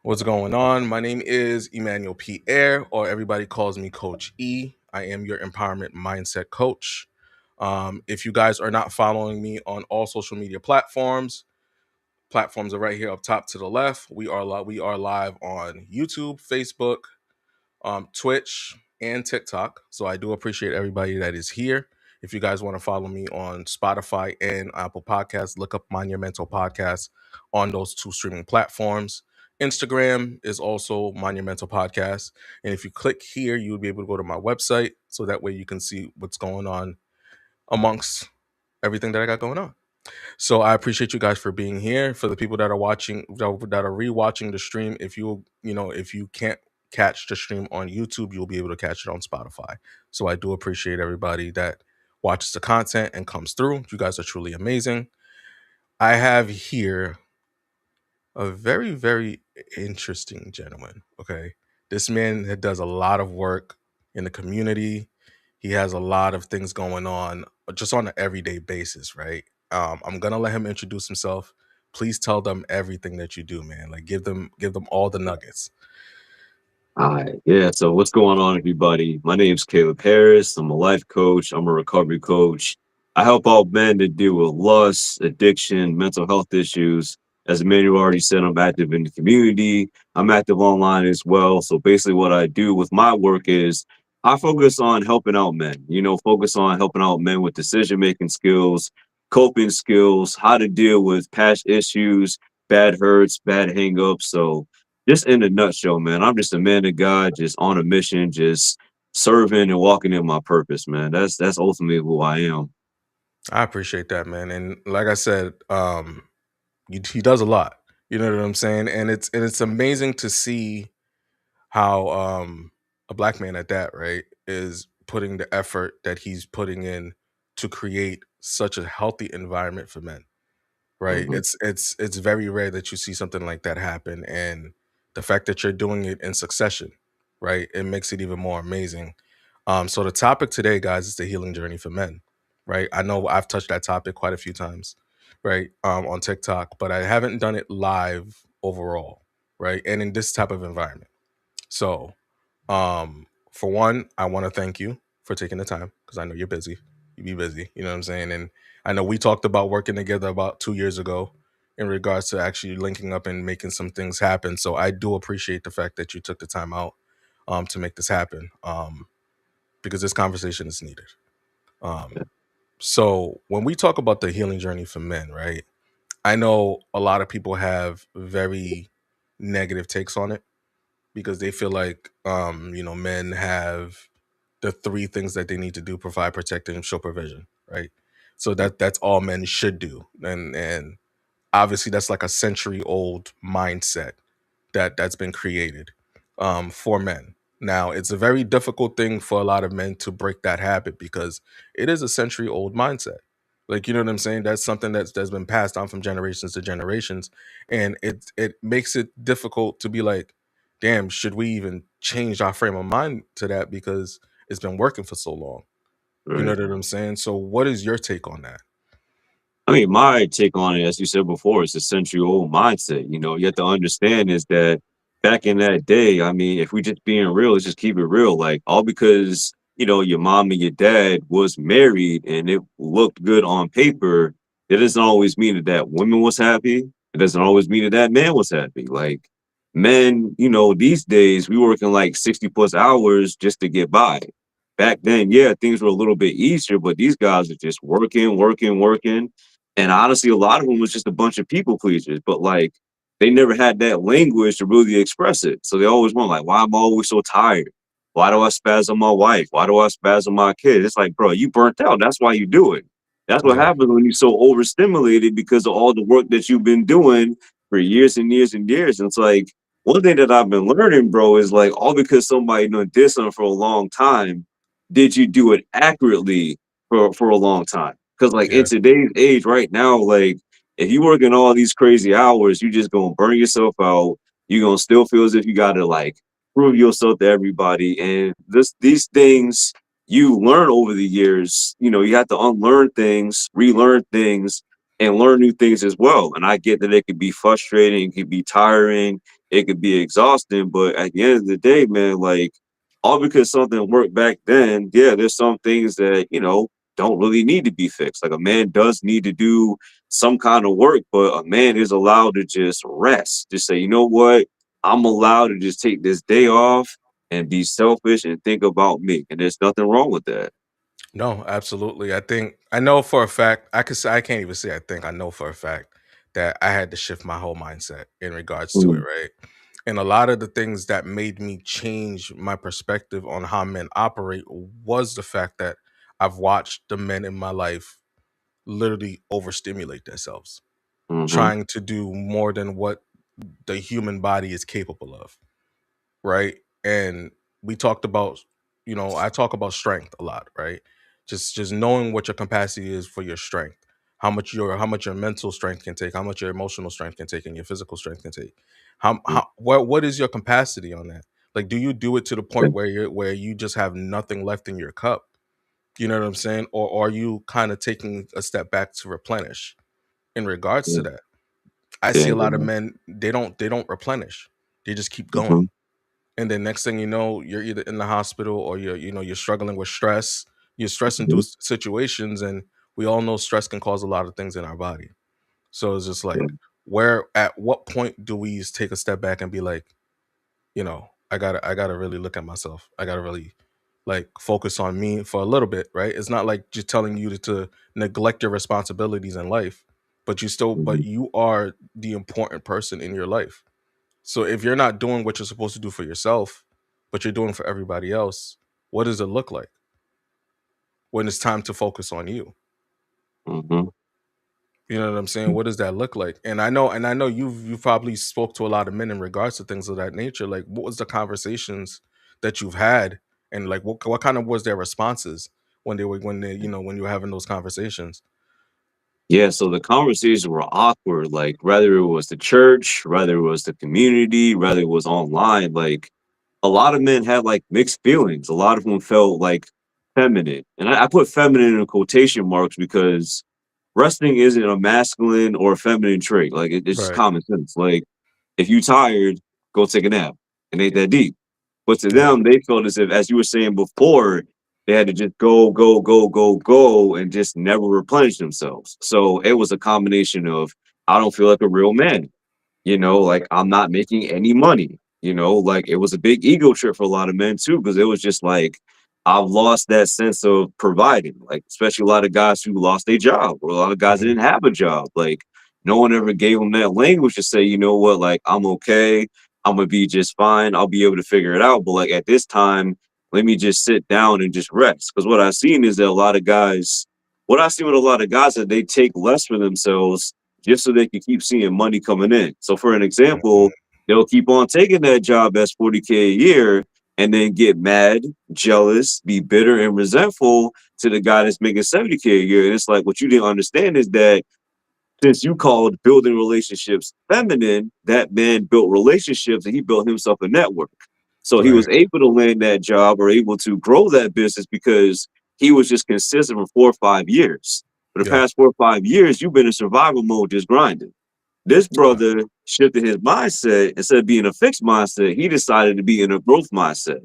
What's going on? My name is Emmanuel Pierre, or everybody calls me Coach E. I am your empowerment mindset coach. If you guys are not following me on all social media platforms are right here up top to the left. We are live on YouTube, Facebook, Twitch, and TikTok. So I do appreciate everybody that is here. If you guys want to follow me on Spotify and Apple Podcasts, look up Monumental Podcast on those two streaming platforms. Instagram is also Monumental Podcast. And if you click here, you'll be able to go to my website. So that way you can see what's going on amongst everything that I got going on. So I appreciate you guys for being here. For the people that are watching, that are rewatching the stream, if you can't catch the stream on YouTube, you'll be able to catch it on Spotify. So I do appreciate everybody that watches the content and comes through. You guys are truly amazing. I have here a very, very interesting gentleman. Okay. This man that does a lot of work in the community. He has a lot of things going on just on an everyday basis, right? I'm gonna let him introduce himself. Please tell them everything that you do, man. Like give them all the nuggets. Hi. Yeah. So what's going on, everybody? My name's Caleb Harris. I'm a life coach. I'm a recovery coach. I help out men to deal with lust, addiction, mental health issues. As Emmanuel already said, I'm active in the community. I'm active online as well. So basically what I do with my work is I focus on helping out men, focus on helping out men with decision-making skills, coping skills, how to deal with past issues, bad hurts, bad hangups. So just in a nutshell, man, I'm just a man of God, just on a mission, just serving and walking in my purpose, man. That's ultimately who I am. I appreciate that, man. And like I said, he does a lot. You know what I'm saying? And it's amazing to see how a black man at that, right, is putting the effort that he's putting in to create such a healthy environment for men, right? Mhm. It's very rare that you see something like that happen, and the fact that you're doing it in succession, right, it makes it even more amazing. So the topic today, guys, is the healing journey for men, right? I know I've touched that topic quite a few times, right, on TikTok, but I haven't done it live overall, right, and in this type of environment. So for one, I want to thank you for taking the time because I know you're busy. You be busy, you know what I'm saying? And I know we talked about working together about 2 years ago in regards to actually linking up and making some things happen. So I do appreciate the fact that you took the time out to make this happen because this conversation is needed. Um, so when we talk about the healing journey for men, right? I know a lot of people have very negative takes on it because they feel like men have the three things that they need to do: provide, protect, and show provision, right? So that's all men should do. And obviously that's like a century old mindset that's been created for men. Now it's a very difficult thing for a lot of men to break that habit because it is a century old mindset. Like, you know what I'm saying? That's something that's been passed on from generations to generations, and it makes it difficult to be like, damn, should we even change our frame of mind to that because it's been working for so long? You know Right. what I'm saying? So what is your take on that? I mean, my take on it, as you said before, is a century-old mindset. You have to understand is that back in that day, I mean, if we just being real, let's just keep it real. Like all because your mom and your dad was married and it looked good on paper, it doesn't always mean that woman was happy. It doesn't always mean that man was happy. Like men, these days we working like 60 plus hours just to get by. Back then, yeah, things were a little bit easier, but these guys are just working, working, working, and honestly, a lot of them was just a bunch of people pleasers, but like they never had that language to really express it. So they always want like, why am I always so tired? Why do I spaz on my wife? Why do I spaz on my kid? It's like, bro, you burnt out. That's why you do it. That's what Yeah. happens when you're so overstimulated because of all the work that you've been doing for years and years and years. And it's like one thing that I've been learning, bro, is like all because somebody did something for a long time, did you do it accurately for a long time? Because like in Yeah. today's age right now, like if you working all these crazy hours, you just gonna burn yourself out. You gonna still feel as if you gotta like prove yourself to everybody. And these things you learn over the years, you have to unlearn things, relearn things, and learn new things as well. And I get that it could be frustrating, it could be tiring, it could be exhausting. But at the end of the day, man, like all because something worked back then, yeah, there's some things that, don't really need to be fixed. Like a man does need to do some kind of work, but a man is allowed to just rest. Just say, you know what? I'm allowed to just take this day off and be selfish and think about me. And there's nothing wrong with that. No, absolutely. I think I know for a fact. I could say I can't even say I think I know for a fact that I had to shift my whole mindset in regards to it, Mm, right? And a lot of the things that made me change my perspective on how men operate was the fact that I've watched the men in my life literally overstimulate themselves, mhm, trying to do more than what the human body is capable of, right? And we talked about, I talk about strength a lot, right? Just knowing what your capacity is for your strength, how much your mental strength can take, how much your emotional strength can take, and your physical strength can take. mm, What is your capacity on that? Like, do you do it to the yeah, point where you just have nothing left in your cup? You know what I'm saying? Or are you kind of taking a step back to replenish in regards to yeah, that? I see yeah, a lot of yeah, men, they don't replenish. They just keep going. mhm, And then next thing you know, you're either in the hospital or you're struggling with stress. You're stressing through mhm, situations, and we all know stress can cause a lot of things in our body. So it's just yeah, like, where at what point do we just take a step back and be like, I gotta really look at myself. I gotta really like focus on me for a little bit, right? It's not like just telling you to neglect your responsibilities in life, but mhm, you are the important person in your life. So if you're not doing what you're supposed to do for yourself, but you're doing for everybody else, what does it look like when it's time to focus on you? mhm. You know what I'm saying? What does that look like? And I know you've probably spoke to a lot of men in regards to things of that nature. Like, what was the conversations that you've had, and like what kind of was their responses when you were having those conversations? Yeah, so the conversations were awkward, like, whether it was the church, whether it was the community, whether it was online, like, a lot of men had, like, mixed feelings. A lot of them felt, like, feminine, and I put feminine in quotation marks because resting isn't a masculine or a feminine trait, like, it's just Right. common sense, like, if you tired, go take a nap. It ain't that deep. But to Right. them, they felt as if, as you were saying before, they had to just go, go, go, go, go, and just never replenish themselves. So it was a combination of, I don't feel like a real man. Like I'm not making any money. Like it was a big ego trip for a lot of men too, because it was just like I've lost that sense of providing. Like especially a lot of guys who lost their job, or a lot of guys that Hmm. didn't have a job. Like no one ever gave them that language to say, you know what, like I'm okay, I'm gonna be just fine, I'll be able to figure it out. But like at this time, let me just sit down and just rest. Because what I've seen is that what I see with a lot of guys that they take less for themselves just so they can keep seeing money coming in. So, for an example, they'll keep on taking that job as 40K a year and then get mad, jealous, be bitter, and resentful to the guy that's making 70K a year. And it's like, what you didn't understand is that since you called building relationships feminine, that man built relationships and he built himself a network. So he was Right. able to land that job or able to grow that business because he was just consistent for 4 or 5 years. For the Yeah. past 4 or 5 years, you've been in survival mode just grinding. This Uh, brother shifted his mindset. Instead of being a fixed mindset, he decided to be in a growth mindset.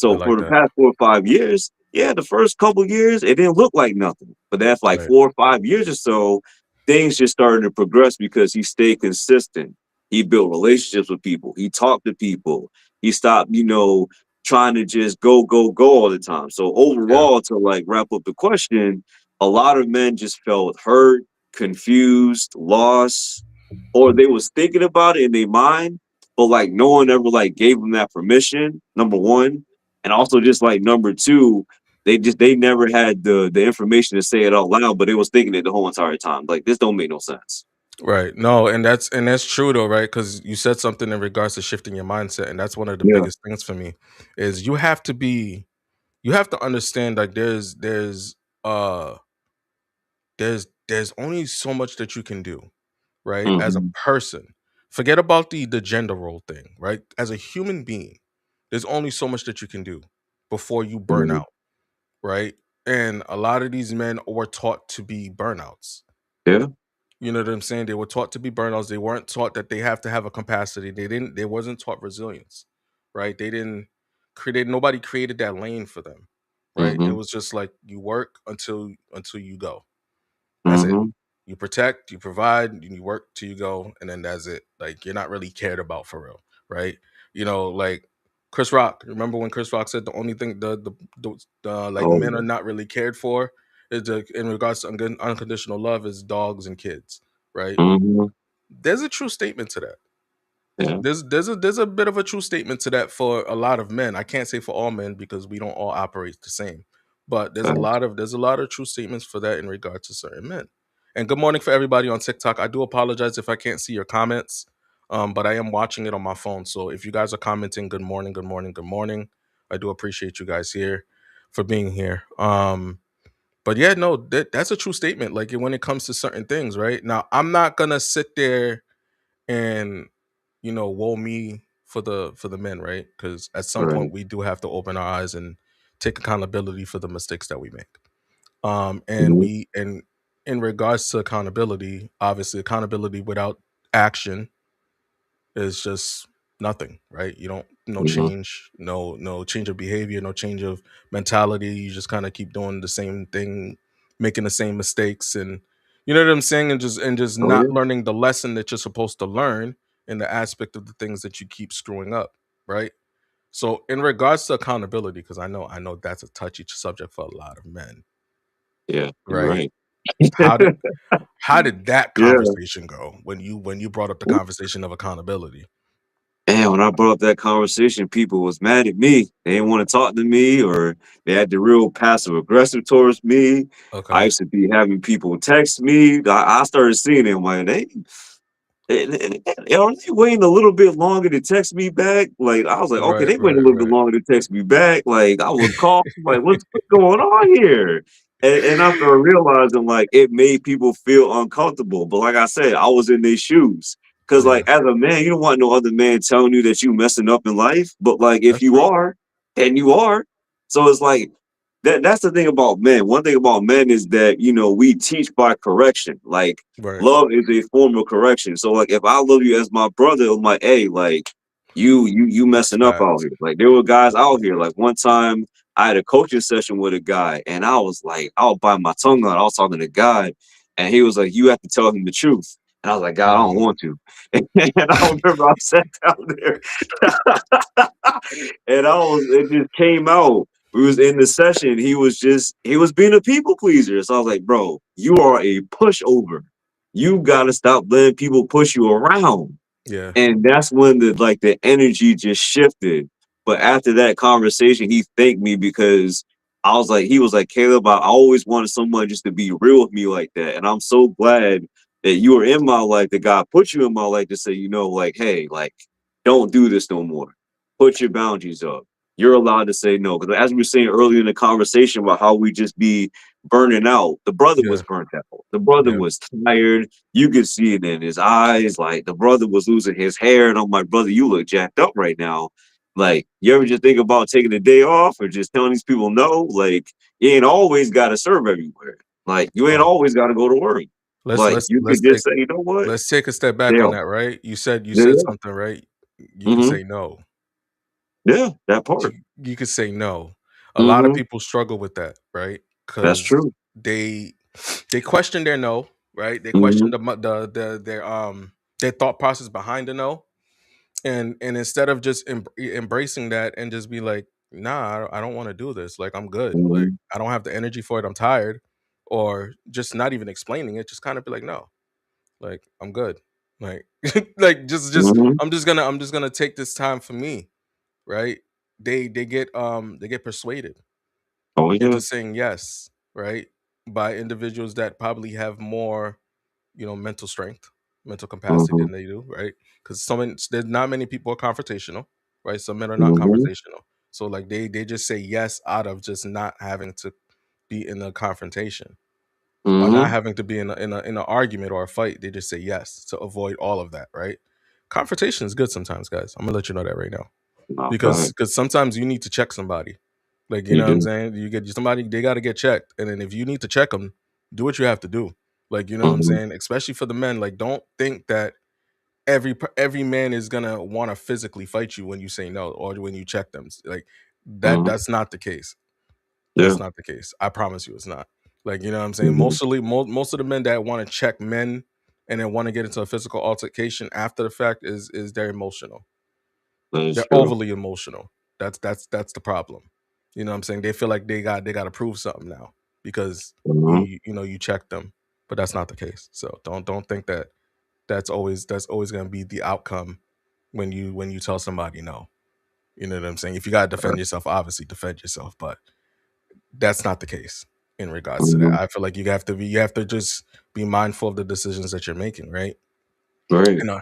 I So like for the that. past 4 or 5 years, yeah, the first couple years, it didn't look like nothing. But that's like Right. 4 or 5 years or so, things just started to progress because he stayed consistent. He built relationships with people. He talked to people. He stopped, trying to just go, go, go all the time. So Yeah. overall, to like wrap up the question, a lot of men just felt hurt, confused, lost, or they was thinking about it in their mind, but like no one ever like gave them that permission, number one. And also just like number two, they never had the information to say it out loud, but they was thinking it the whole entire time. Like this don't make no sense. Right. No, and that's true though, right? Because you said something in regards to shifting your mindset, and that's one of the Yeah. biggest things for me is you have to understand like uh there's only so much that you can do, right? As a Hmm. person. Forget about the gender role thing, right? As a human being, there's only so much that you can do before you burn Hmm. out, right? And a lot of these men were taught to be burnouts. Yeah. You know what I'm saying? They were taught to be burnouts. They weren't taught that they have to have a capacity. They wasn't taught resilience, right? They didn't create nobody created that lane for them, right? It Mhm. was just like you work until you go. That's it. Mhm. You protect, you provide, and you work till you go, and then that's it. Like you're not really cared about for real, right? Like Chris Rock. Remember when Chris Rock said the only thing the like Oh, men are yeah. not really cared for is in regards to unconditional love is dogs and kids, right? Mhm. There's a true statement to that. Yeah. There's a bit of a true statement to that for a lot of men. I can't say for all men because we don't all operate the same. But Facts. there's a lot of true statements for that in regard to certain men. And good morning for everybody on TikTok. I do apologize if I can't see your comments. But I am watching it on my phone. So if you guys are commenting, good morning, good morning, good morning. I do appreciate you guys here for being here. But yeah, no, that's a true statement. Like when it comes to certain things, right? Now, I'm not gonna sit there and woe me for the men, right? Because at some point Right. we do have to open our eyes and take accountability for the mistakes that we make. And Mhm. we and in regards to accountability, obviously accountability without action is just nothing, right? You don't no Mhm. change, no change of behavior, no change of mentality. You just kind of keep doing the same thing, making the same mistakes, and you know what I'm saying, and just Oh, not yeah. learning the lesson that you're supposed to learn in the aspect of the things that you keep screwing up, right? So in regards to accountability, because I know that's a touchy subject for a lot of men, Yeah. You're right? right. How did how did that Yeah. conversation go when you brought up the conversation of accountability? And when I brought up that conversation, people was mad at me. They didn't want to talk to me, or they had the real passive aggressive towards me. I Okay. used to be having people text me. I started seeing them like are they waiting a little bit longer to text me back? Like I was like, okay, Right, they waiting right, a little bit right. longer to text me back. Like I was calling, like, what's going on here? And I started realizing like it made people feel uncomfortable. But like I said, I was in their shoes. Cause Yeah, like as a man, you don't want no other man telling you that you messing up in life. But like if that's you true. are, and you are, so it's like that's the thing about men. One thing about men is that we teach by correction. Like Right. love is a form of correction. So like if I love you as my brother, I'm like, hey, like you That's messing up out facts. here. Like there were guys out here. Like one time I had a coaching session with a guy and I was like, I was biting my tongue out. I was talking to God and he was like, you have to tell him the truth. And I was like, God, I don't Mm. want to. And I remember I sat down there and it just came out. We was in the session. He was being a people pleaser. So I was like, bro, you are a pushover. You gotta stop letting people push you around. Yeah. And that's when the energy just shifted. But after that conversation, he thanked me because he was like, Caleb, I always wanted someone just to be real with me like that. And I'm so glad that you were in my life, that God put you in my life to say, like, hey, like, don't do this no more. Put your boundaries up. You're allowed to say no. Because as we were saying earlier in the conversation about how we just be burning out, the brother Yeah. was burnt out. The brother Yeah. was tired. You could see it in his eyes. Like the brother was losing his hair, and I'm like, brother, you look jacked up right now. Like, you ever just think about taking a day off or just telling these people no? Like, you ain't always got to serve everywhere. Like, you ain't Oh, always got to go to work. let's Like, let's you let's could take just say, you know what? let's take a step back Yeah, on that, right? You said yeah, something, right? You could mm-hmm, say no. yeah, that part. You could say no. A lot of Mm-hmm, people struggle with that, right? that's Because true. they question their no, right? They question Mm-hmm, their thought process behind the no, and instead of just embracing that and just be like, nah, I don't want to do this. Like I'm good. Like mm-hmm, I don't have the energy for it. I'm tired, or just not even explaining it. Just kind of be like, no, like I'm good. Like like just mm-hmm. I'm just gonna take this time for me, right? They get persuaded Oh into yeah. saying yes, right? By individuals that probably have more, mental strength, mental capacity Mm-hmm, than they do, right? Because there's not many people are confrontational, right? Some men are not mm-hmm, conversational. So like they just say yes out of just not having to be in a confrontation or not mm-hmm. having to be in an argument or a fight. They just say yes to avoid all of that, right? Confrontation is good sometimes, guys. I'm gonna let you know that right now No, go because ahead. because sometimes you need to check somebody. Like you You know what I'm do. saying? You get somebody, they got to get checked, and then if you need to check them, do what you have to do. Like, you know what I'm Mhm. saying? Especially for the men. Like, don't think that every man is gonna want to physically fight you when you say no or when you check them. Like Mhm. that's not the case. Yeah. That's not the case. I promise you, it's not. Like, you know what I'm saying? Mhm. Most of the men that want to check men and then want to get into a physical altercation after the fact is they're emotional. That is They're true. overly emotional. That's the problem. You know what I'm saying? They feel like they got to prove something now because Mhm. you know you checked them, but that's not the case. So don't think that that's always going to be the outcome when you tell somebody no. You know what I'm saying? If you got to defend yourself, obviously defend yourself, but that's not the case in regards to that. Mhm. I feel like you have to just be mindful of the decisions that you're making, right? Right. And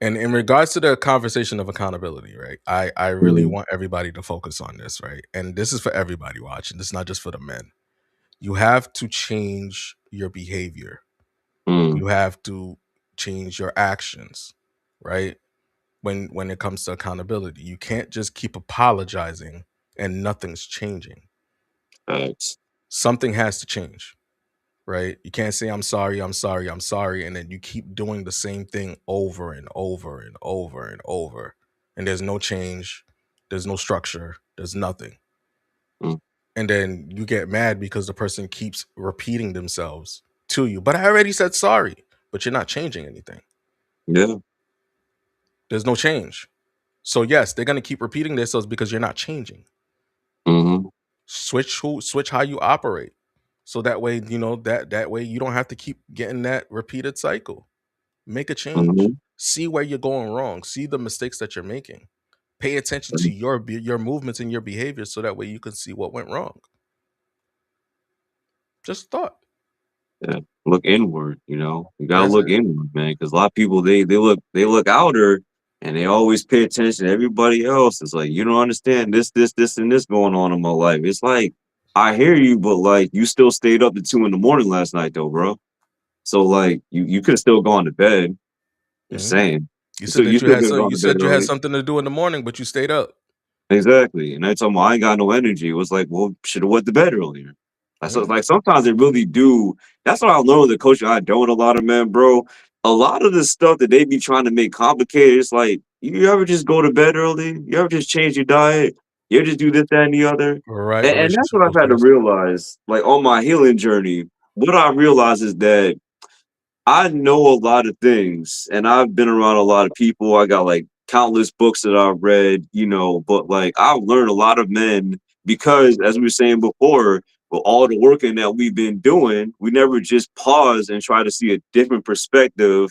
and in regards to the conversation of accountability, right? I really Mhm. want everybody to focus on this, right? And this is for everybody watching. This is not just for the men. You have to change your behavior. Mm. You have to change your actions, right? When it comes to accountability, you can't just keep apologizing and nothing's changing. Facts. Something has to change, right? You can't say I'm sorry, I'm sorry, I'm sorry, and then you keep doing the same thing over and over and over and over, and there's no change, there's no structure, there's nothing. Mm. And then you get mad because the person keeps repeating themselves to you. But I already said sorry, but you're not changing anything. Yeah. There's no change. So yes, they're gonna keep repeating themselves because you're not changing. Mhm. Switch how you operate. So that way, you know, that way you don't have to keep getting that repeated cycle. Make a change. Mhm. See where you're going wrong. See the mistakes that you're making. Pay attention to Mm. your movements and your behavior so that way you can see what went wrong. Just thought. Yeah. Look inward, You gotta That's look it. inward, man, because a lot of people, they look outer, and they always pay attention to everybody else. It's like, "You don't understand this, and this going on in my life." It's like, I hear you, but, like, you still stayed up to 2 in the morning last night though, bro. So, like, you coulda still gone to bed. Just Mhm. saying. You said You that you still had coulda so gone you to bed said you had early. something to do in the morning, but you stayed up. Exactly, and I told him, "I ain't got no energy." It was like, "Well, shoulda went to bed earlier." I said, Mhm. like, sometimes they really do. That's what I learned with the coaching I do with a lot of men, bro. A lot of the stuff that they be trying to make complicated, it's like, you ever just go to bed early? You ever just change your diet? You ever just do this, that, and the other? Right And that's relationship what goes I've had to first. realize, like, on my healing journey. What I realized is that I know a lot of things, and I've been around a lot of people. I got like countless books that I've read, but like I've learned a lot of men because, as we were saying before, with all the working that we've been doing, we never just pause and try to see a different perspective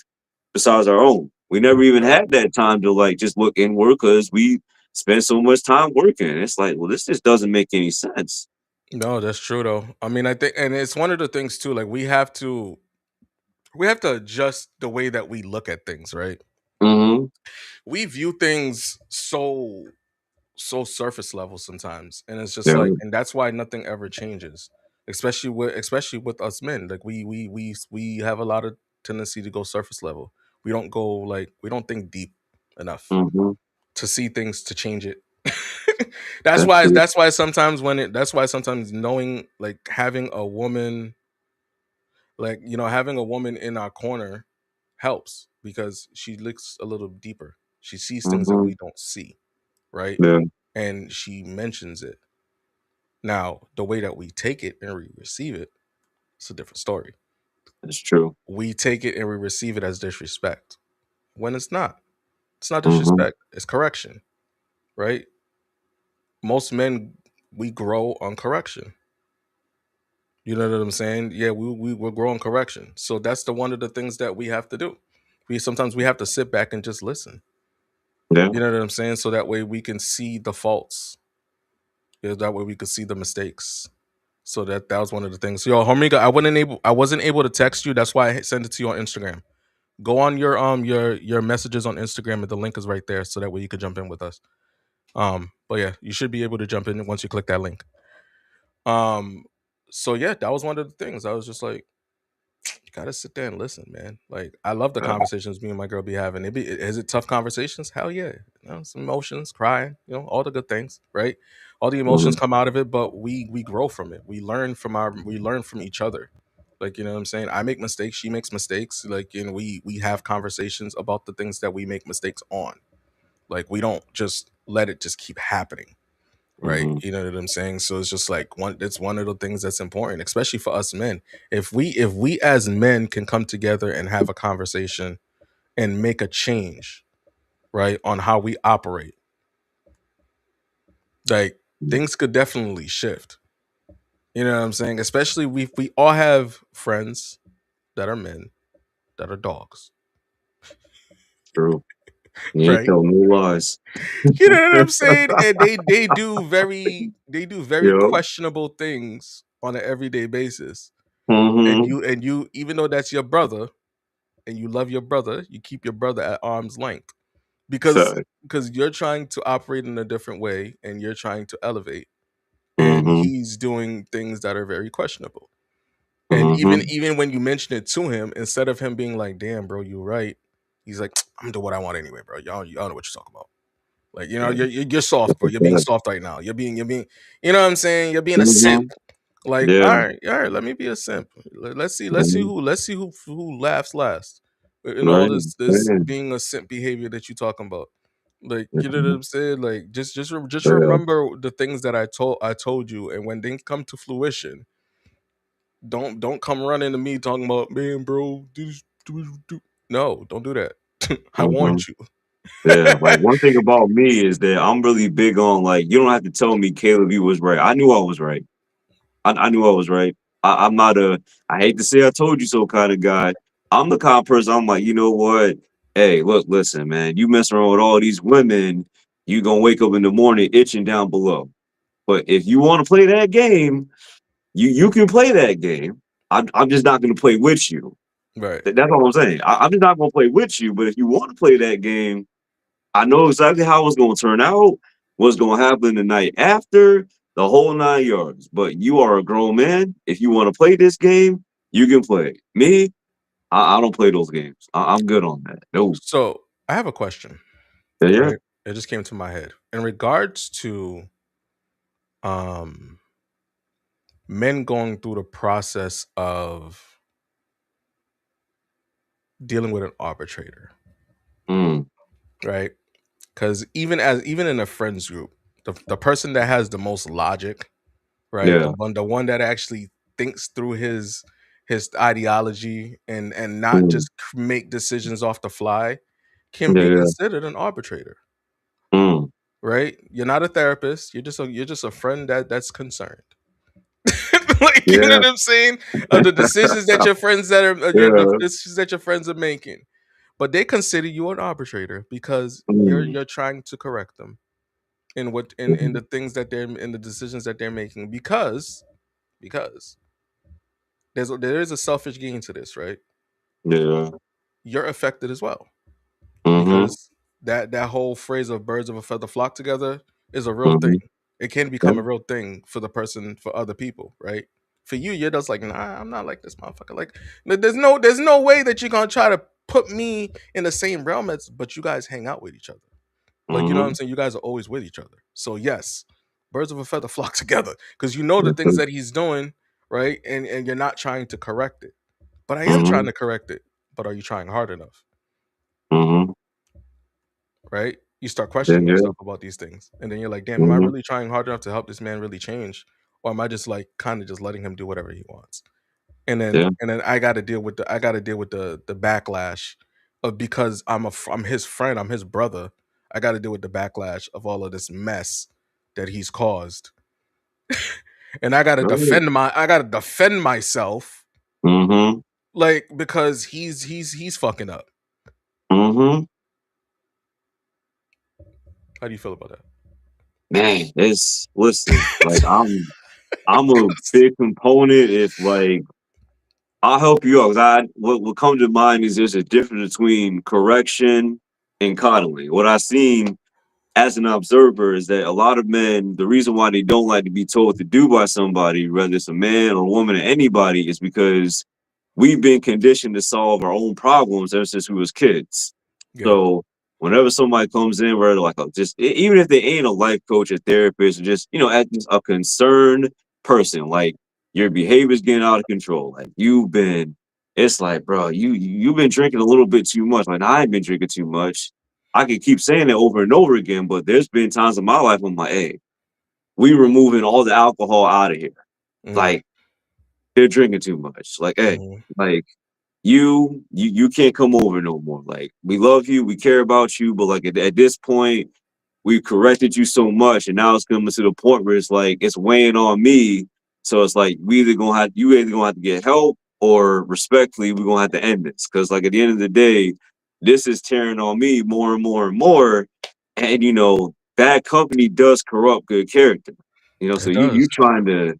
besides our own. We never even Right. had that time to like just look inward because we spend so much time working. It's like, well, this just doesn't make any sense. No, that's true though. I mean, I think, and it's one of the things too. Like we have to adjust the way that we look at things, right? Hmm. We view things so surface level sometimes, and it's just Yeah. like, and that's why nothing ever changes, especially with us men. Like we have a lot of tendency to go surface level. We don't think deep enough Hmm. to see things to change it. that's That's why true. that's why sometimes that's why sometimes knowing, like, having a woman, like, having a woman in our corner helps because she looks a little deeper. She sees things that Hmm. we don't see, right? Yeah, And she mentions it. Now, the way that we take it and we receive it, it's a different story. that's true. We take it and we receive it as disrespect when it's not. It's not Hmm. disrespect, it's correction, right? Most men, we grow on correction. You know what I'm saying? Yeah, we're growing correction. So that's the one of the things that we have to do. We have to sit back and just listen. Yeah. You know what I'm saying? So that way we can see the faults. Yeah, that way we could see the mistakes. So that was one of the things. Yo, Homiga, I wasn't able to text you. That's why I sent it to you on Instagram. Go on your messages on Instagram, and the link is right there, so that way you could jump in with us. But yeah, you should be able to jump in once you click that link. Um, so yeah, that was one of the things. I was just like, you gotta sit there and listen, man. Like, I love the Uh, conversations me and my girl be having. Is it tough conversations? Hell yeah. Some emotions, crying, all the good things, right? All the emotions mhm. come out of it, but we grow from it. We learn from each other. Like, you know what I'm saying? I make mistakes, she makes mistakes. Like, you know, we have conversations about the things that we make mistakes on. Like, we don't just let it just keep happening, right? Mhm. You know what I'm saying? So it's just like it's one of the things that's important, especially for us men. If we as men can come together and have a conversation and make a change, right, on how we operate, like things could definitely shift. You know what I'm saying? Especially we all have friends that are men that are dogs, True. You ain't right? tell no lies. You know what I'm saying? And they do very Yep. questionable things on an everyday basis. And Mhm. you even though that's your brother and you love your brother, you keep your brother at arm's length because Fact. you're trying to operate in a different way and you're trying to elevate, and Mhm. he's doing things that are very questionable. And even Mhm. even when you mention it to him, instead of him being like, "Damn, bro, you're right," he's like, "I'm gonna do what I want anyway, bro. Y'all know what you're talking about." Like, you know, Yeah. you're soft, bro. That's You're a being fact. soft right now. You're being, you know what I'm saying? You're being a simp. Mhm. Like, Yeah. all right, let me be a simp. Mhm. Let's see who laughs last in all Right. this Man. being a simp behavior that you talking about. Like, you know what Mhm. I'm saying? Like, just Yeah. remember the things that I told you, and when they come to fruition, don't come running to me talking about, man, bro. Do. No, don't do that. I warned Mhm. you. Yeah. Like one thing about me is that I'm really big on like you don't have to tell me Caleb you was right. I knew I was right. I knew I was right. I'm not a I hate to say I told you so kind of guy. I'm the kind of person I'm like, you know what? Hey, look, listen, man, you mess around with all these women, you gonna wake up in the morning itching down below. But if you want to play that game, you can play that game. I'm just not gonna play with you. Right. That's all I'm saying. I'm just not gonna play with you. But if you want to play that game, I know exactly how it's gonna turn out, what's gonna happen the night after, the whole 9 yards. But you are a grown man. If you want to play this game, you can play. Me, I don't play those games. I'm good on that. No. So I have a question. Yeah, yeah. Right. It just came to my head in regards to um men going through the process of dealing with an arbitrator, Mm, right? Because even in a friends group, the person that has the most logic, right? yeah. The one that actually thinks through his ideology and not Mm, just make decisions off the fly can yeah, be yeah. considered an arbitrator, Mm, right? You're not a therapist. You're just a friend that's concerned. Like, you know yeah. what I'm saying? Of the decisions that your friends that are the Yeah. decisions that your friends are making, but they consider you an arbitrator because you're Mm, you're trying to correct them in what in mhm, the things that they're in the decisions that they're making because there is a selfish gain to this, right? yeah. You're affected as well Mhm, because that whole phrase of birds of a feather flock together is a real thing. mhm. It can Yeah. become a real thing for the person, for other people, right? For you, you're just like, nah, I'm not like this motherfucker. Like, there's no way that you're gonna try to put me in the same realm as, but you guys hang out with each other. Like, you know what I'm Mhm. saying? You guys are always with each other. So yes, birds of a feather flock together because you know the Yes, things sir. that he's doing, right? And you're not trying to correct it. But I am trying Mhm, to correct it. But are you trying hard enough? mhm. Right? You start Yeah, questioning yeah. yourself about these things. And then you're like, damn, am I Mhm. really trying hard enough to help this man really change? Or am I just like kind of just letting him do whatever he wants? And then Yeah. and then I gotta deal with the backlash of, because I'm his friend, I'm his brother. I gotta deal with the backlash of all of this mess that he's caused. And Right. I gotta defend myself, Mhm, like, because he's fucking up. mhm. How do you feel about that? Man, it's listen, like, I'm a big component if, like I'll help you out 'cause what comes to mind is there's a difference between correction and coddling. What I've seen as an observer is that a lot of men, the reason why they don't like to be told what to do by somebody, whether it's a man or a woman or anybody, is because we've been conditioned to solve our own problems ever since we was kids. Yeah. So whenever somebody comes in, where they're like, just even if they ain't a life coach, a therapist, or just as just a concerned person, like your behavior's getting out of control. Like it's like, bro, you've been drinking a little bit too much. Like I ain't been drinking too much. I can keep saying it over and over again, but there's been times in my life I'm like, hey, we removing all the alcohol out of here. Mm, Like they're drinking too much. Like, hey, mhm. like you can't come over no more. Like we love you, we care about you, but like at this point, we've corrected you so much, and now it's coming to the point where it's like it's weighing on me. So it's like you either gonna have to get help, or respectfully, we're gonna have to end this. Cause like at the end of the day, this is tearing on me more and more and more. And bad company does corrupt good character. So It you does. trying to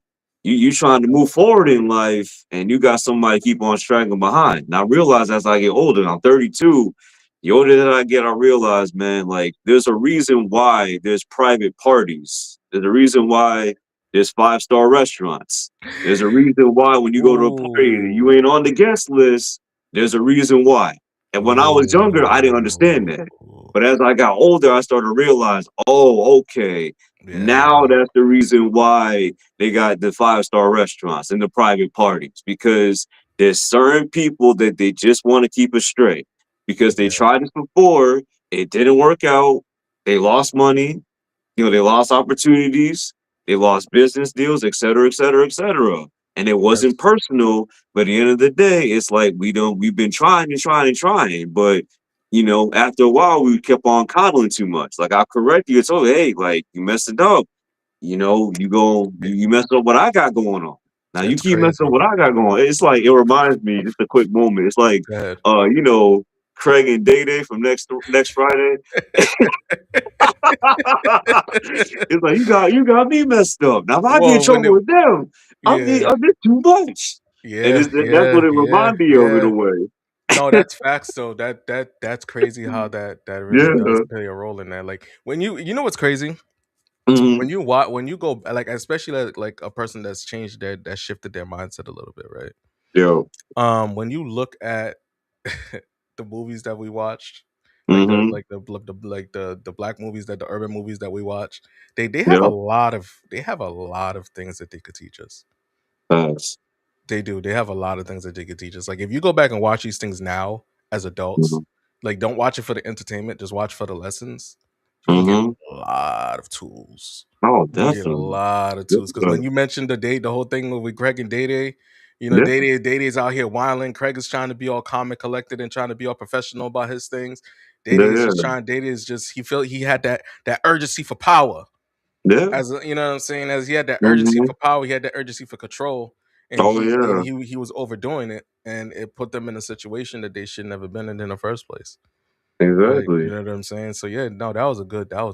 you trying to move forward in life, and you got somebody keep on straggling behind. And I realize as I get older, I'm 32. The older that I get, I realize, man, like there's a reason why there's private parties. There's a reason why there's five-star restaurants. There's a reason why when you go to a party and you ain't Ooh. on the guest list, there's a reason why. And when I was younger, I didn't understand that. Ooh. But as I got older, I started to realize, oh, okay, now Yeah. that's the reason why they got the five-star restaurants and the private parties, because there's certain people that they just want to keep us straight because they Yeah. tried this before, it didn't work out, they lost money, they lost opportunities, they lost business deals, et cetera, et cetera, et cetera. And it wasn't That's personal, but at the end of the day, it's like we've been trying and trying and trying, but after a while, we kept on coddling too much. Like I correct you, it's oh hey, like you messed it up. You messed up what I got going on. Now you it's keep messing up crazy. what I got going on. It's like it reminds me, just a quick moment. It's like Go ahead. Craig and Day Day from next Friday. It's like you got me messed up. Now if I get in Well, when trouble it with them, yeah. I did too much. And Yeah, that's yeah, what it yeah, reminds me of in a yeah. way. No, that's facts though. That's crazy how that really does Yeah. play a role in that. Like when you know what's crazy? Hmm. When you go like especially like a person that's changed that shifted their mindset a little bit, right? Yo. When you look at the movies that we watched, Hmm. the black movies, that the urban movies that we watch, they have a Yep. lot of things that they could teach us. Facts. They do. They have a lot of things that they could teach us. Like if you go back and watch these things now as adults, Hmm. like don't watch it for the entertainment, just watch for the lessons. You can get Hmm. a lot of tools. Oh, You can get a definitely. lot of tools. Because when Yeah. you mentioned the whole thing with Greg and Day Day, Yeah. Day Day's out here wilding. Craig is trying to be all calm and collected and trying to be all professional about his things. Yeah. Day Day is just he felt he had that urgency for power. Yeah. You know what I'm saying? As he had that urgency Hmm. for power, he had that urgency for control, and Oh yeah. he was overdoing it, and it put them in a situation that they should never been in the first place. Like, you Exactly. know what I'm saying? So yeah, no, that was a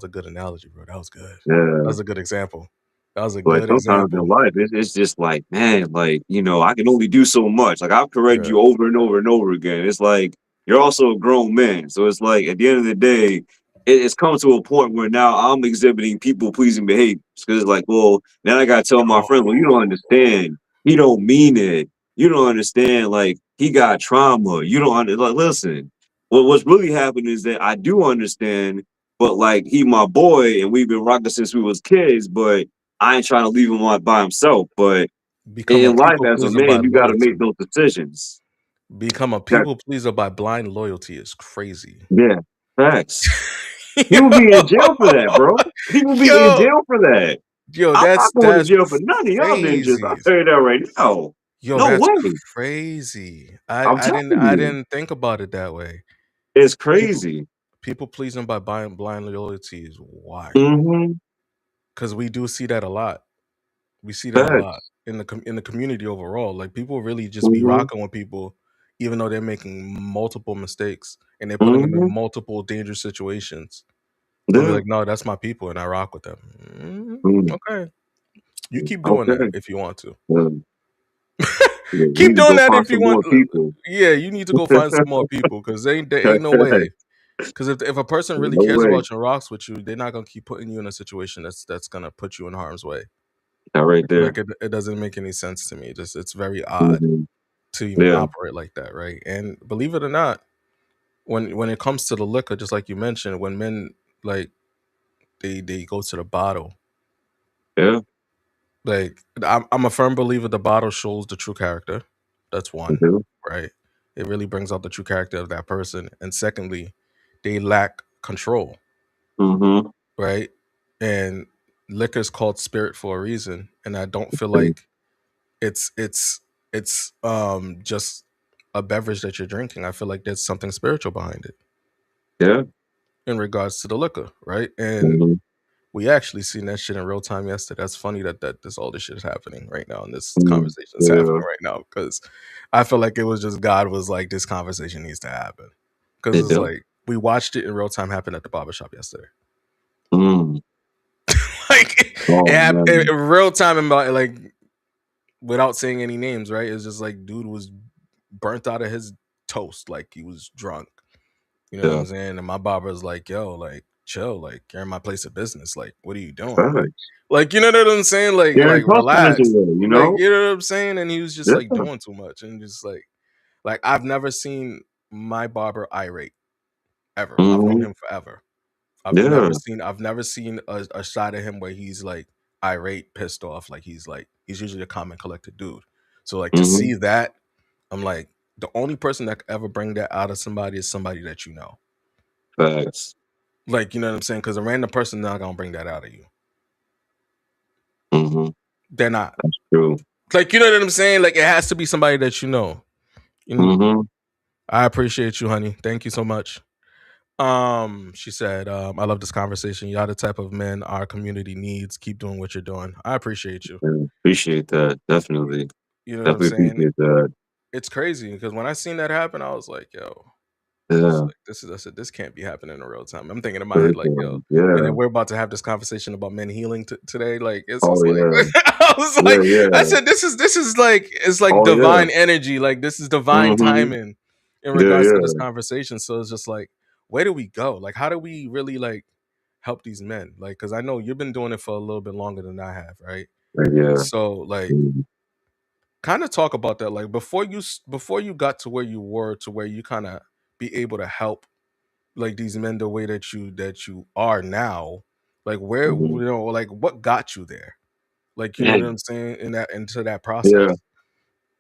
good analogy, bro. That was good. That Yeah. was a good example. That was a But good sometimes in example. life, it's just like, man, like, I can only do so much. Like, I've corrected Yeah. you over and over and over again. It's like, you're also a grown man. So it's like, at the end of the day, it's come to a point where now I'm exhibiting people pleasing behaviors. Because it's like, well, now I got to tell my friend, well, you don't understand. He don't mean it. You don't understand. Like, he got trauma. You don't like, listen, what's really happening is that I do understand, but like, he my boy and we've been rocking since we was kids, but I ain't trying to leave him on by himself, but Become a in life people as a pleaser by man, you got to make loyalty. those decisions. Become a That, people pleaser by blind loyalty is crazy. yeah, facts. People be in jail for that, yo, bro. People be in yo, jail for that. yo, I'm not going to that's jail for none of y'all ninjas. I crazy. tell you that right now. Yo, No that's way. crazy. I'm telling I you, didn't think about it that way. it's People crazy. people pleasing by buying blind loyalty is wild. Mm-hmm. Because we do see that a lot. We see that a lot Facts. in in the community overall. Like people really just be Mm-hmm. rocking with people, even though they're making multiple mistakes and they're putting them in Mm-hmm. multiple dangerous situations. But be Yeah. like, no, that's my people, and I rock with them. Mm. Okay, you keep doing that Okay. if you want to. Yeah. Yeah. We Keep need to doing go that find if you some want. more people. Yeah, you need to go find some more people because there ain't no way. Because if a person really No cares way. about you and rocks with you, they're not gonna keep putting you in a situation that's gonna put you in harm's way. Not right there. Like it doesn't make any sense to me. Just it's very odd Hmm. to even Yeah. operate like that, right? And believe it or not, when it comes to the liquor, just like you mentioned, when men like they go to the bottle, Yeah. Like I'm a firm believer the bottle shows the true character. That's one, Mhm. right? It really brings out the true character of that person. And secondly, they lack control, Mhm. right? And liquor's called spirit for a reason. And I don't feel like it's just a beverage that you're drinking. I feel like there's something spiritual behind it Yeah. in regards to the liquor, right? And Mhm. we actually seen that shit in real time yesterday. That's funny that this all this shit is happening right now and this Mm. conversation is happening Yeah. right now because I feel like it was just God was like, this conversation needs to happen. Because It it's does. like we watched it in real time happen at the barbershop yesterday. Mm. Like it Oh, happened man. in real time about like without saying any names, right? It's just like dude was burnt out of his toast, like he was drunk. You know what Yeah. I'm saying? And my barber's like, yo, like, chill, like you're in my place of business. Like, what are you doing? Facts. Like, you know what I'm saying? You're in Like customers relax. away, you Like, know? you know what I'm saying? And he was just Yeah. like doing too much. And just like I've never seen my barber irate ever. I've known Mhm. him forever. Yeah. I've never seen a shot of him where he's like irate, pissed off. Like he's usually a calm and collected dude. So like to Mhm. see that, I'm like, the only person that could ever bring that out of somebody is somebody that you know. Facts. Like, you know what I'm saying? Because a random person not gonna bring that out of you. Mhm. They're not. That's true. Like, you know what I'm saying? Like, it has to be somebody that you know. And Mhm. I appreciate you, honey. Thank you so much. She said, I love this conversation. Y'all the type of men our community needs. Keep doing what you're doing. I appreciate you. Yeah. Appreciate that. Definitely. You know what I'm Definitely saying? appreciate that. It's crazy because when I seen that happen, I was like, yo, it's Yeah. like this is I said this can't be happening in real time. I'm thinking in my For head like, yo, real. and then Yeah. we're about to have this conversation about men healing today. Like it's Oh, just like yeah. I was Yeah, like, I yeah. said this is like it's like Oh, yeah. divine energy. Like this is divine Mhm. timing in Yeah, regards to this yeah. conversation. So it's just like, where do we go? Like, how do we really like help these men? Like, because I know you've been doing it for a little bit longer than I have, right? Yeah. So like Mhm. kind of talk about that like before you got to where you were to where you kind of be able to help like these men the way that you are now, like where Mhm. you know like what got you there, like you know what Man. I'm saying, in that into that Yeah. process.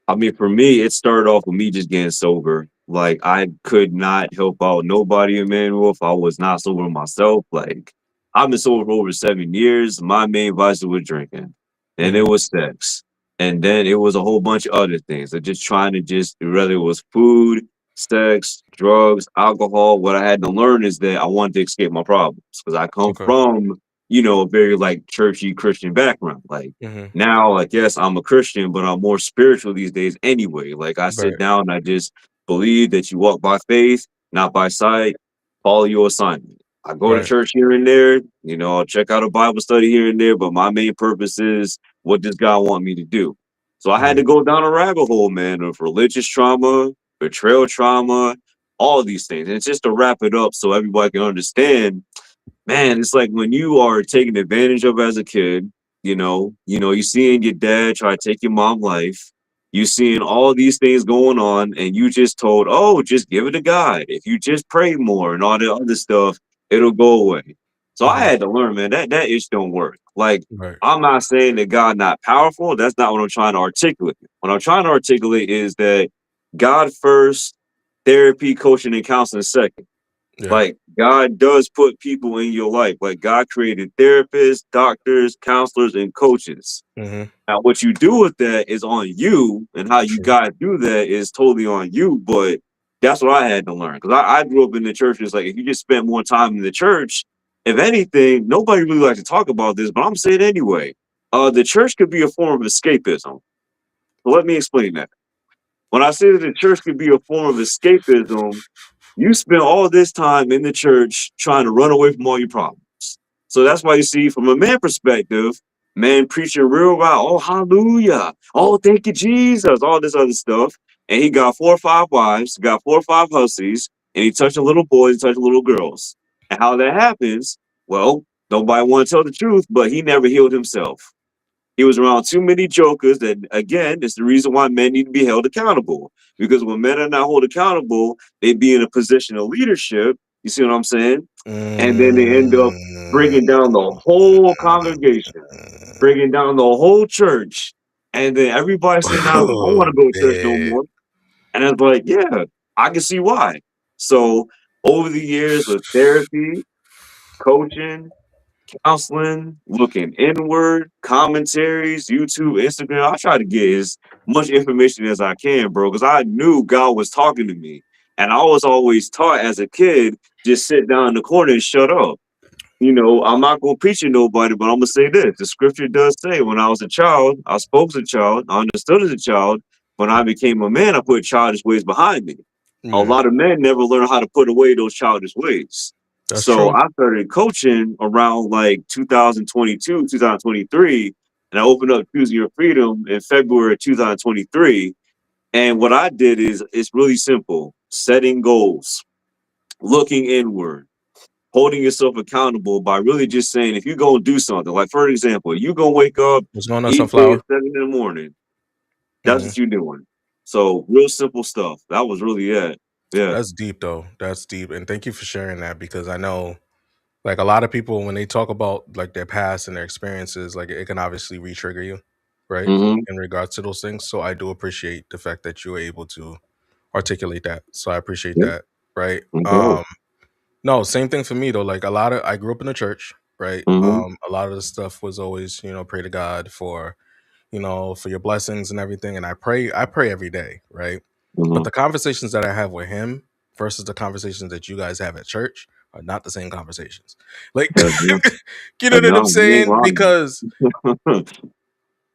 I mean, for me, it started off with me just getting sober. Like, I could not help out nobody, Emmanuel, if I was not sober myself. Like, I've been sober for over 7 years. My main vice was drinking, and it Hmm. was sex, and then it was a whole bunch of other things. Like just trying to just whether it was food, sex, drugs, alcohol. What I had to learn is that I wanted to escape my problems because I come Okay. from, a very like churchy Christian background. Like Hmm. now, like, yes, I'm a Christian, but I'm more spiritual these days anyway. Like, I sit Right. down and I just believe that you walk by faith, not by sight, follow your assignment. I go to Right. church here and there, I'll check out a Bible study here and there, but my main purpose is what does God want me to do? So I had Hmm. to go down a rabbit hole, man, of religious trauma, betrayal trauma, all these things. And it's just to wrap it up so everybody can understand. Man, it's like when you are taken advantage of as a kid, you seeing your dad try to take your mom life, you seeing all these things going on, and you just told, oh, just give it to God. If you just pray more and all the other stuff, it'll go away. So I Hmm. had to learn, man, that ish don't work. Like, Right. I'm not saying that God not powerful. That's not what I'm trying to articulate. What I'm trying to articulate is that God first, therapy, coaching, and counseling second. Yeah. Like, God does put people in your life. Like, God created therapists, doctors, counselors, and coaches. Hmm. Now, what you do with that is on you, and how you True. got to do that is totally on you. But that's what I had to learn because I grew up in the church. It's like if you just spent more time in the church, if anything, nobody really likes to talk about this, but I'm saying anyway. The church could be a form of escapism. So let me explain that. When I say that the church could be a form of escapism, you spend all this time in the church trying to run away from all your problems. So that's why you see, from a man perspective, man preaching real loud, oh, hallelujah, oh, thank you, Jesus, all this other stuff. And he got 4 or 5 wives, got 4 or 5 hussies, and he touched little boys, he touched little girls. And how that happens, well, nobody want to tell the truth, but he never healed himself. He was around too many jokers that, again, it's the reason why men need to be held accountable. Because when men are not held accountable, they be in a position of leadership. You see what I'm saying? And then they end up Mm. bringing down the whole congregation. bringing down the whole church. And then everybody said, "Now I don't want Oh to go to church no man. more." And I was like, "Yeah, I can see why." So over the years with therapy, coaching, counseling, looking inward, commentaries, YouTube, Instagram. I try to get as much information as I can, bro, because I knew God was talking to me. And I was always taught as a kid, just sit down in the corner and shut up. I'm not going to preach to nobody, but I'm going to say this. The scripture does say, when I was a child, I spoke as a child, I understood as a child. When I became a man, I put childish ways behind me. A Mm, lot of men never learn how to put away those childish ways. that's So true. I started coaching around like 2022, 2023, and I opened up Choosing Your Freedom in February 2023. And what I did is it's really simple: setting goals, looking inward, holding yourself accountable by really just saying, if you're gonna do something, like for example, you're gonna wake up, What's going on, eat food Sunflower? at 7 in the morning. That's Hmm. what you're doing. So real simple stuff. That was really it. Yeah. That's deep though. That's deep. And thank you for sharing that because I know like a lot of people when they talk about like their past and their experiences, like it can obviously re-trigger you, right? Mm-hmm. In regards to those things. So I do appreciate the fact that you were able to articulate that. So I appreciate Yeah. that. Right. Mm-hmm. No, same thing for me though. Like a lot of I grew up in the church, right? Mm-hmm. A lot of the stuff was always, pray to God for, for your blessings and everything. And I pray every day, right? But Mm-hmm. the conversations that I have with him versus the conversations that you guys have at church are not the same conversations. Like, Yeah, yeah. you know I what I'm know. You ain't saying? lying. Because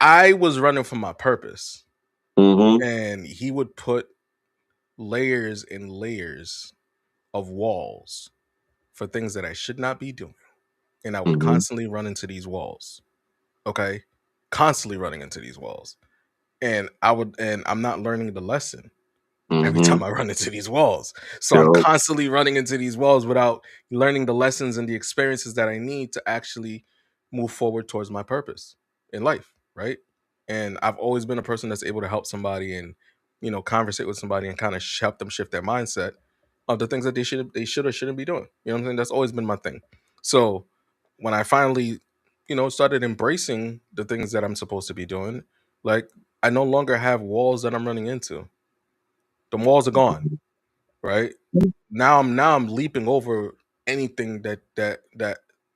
I was running from my purpose, Mm-hmm. and he would put layers and layers of walls for things that I should not be doing. And I would Mm-hmm. constantly run into these walls. Okay. Constantly running into these walls. And I'm not learning the lesson every Mm-hmm. time I run into these walls. So I'm Yo. constantly running into these walls without learning the lessons and the experiences that I need to actually move forward towards my purpose in life, right? And I've always been a person that's able to help somebody and conversate with somebody and kind of help them shift their mindset of the things that they should or shouldn't be doing. You know what I'm saying? That's always been my thing. So when I finally, started embracing the things that I'm supposed to be doing, like I no longer have walls that I'm running into. The walls are gone, right? Now I'm leaping over anything that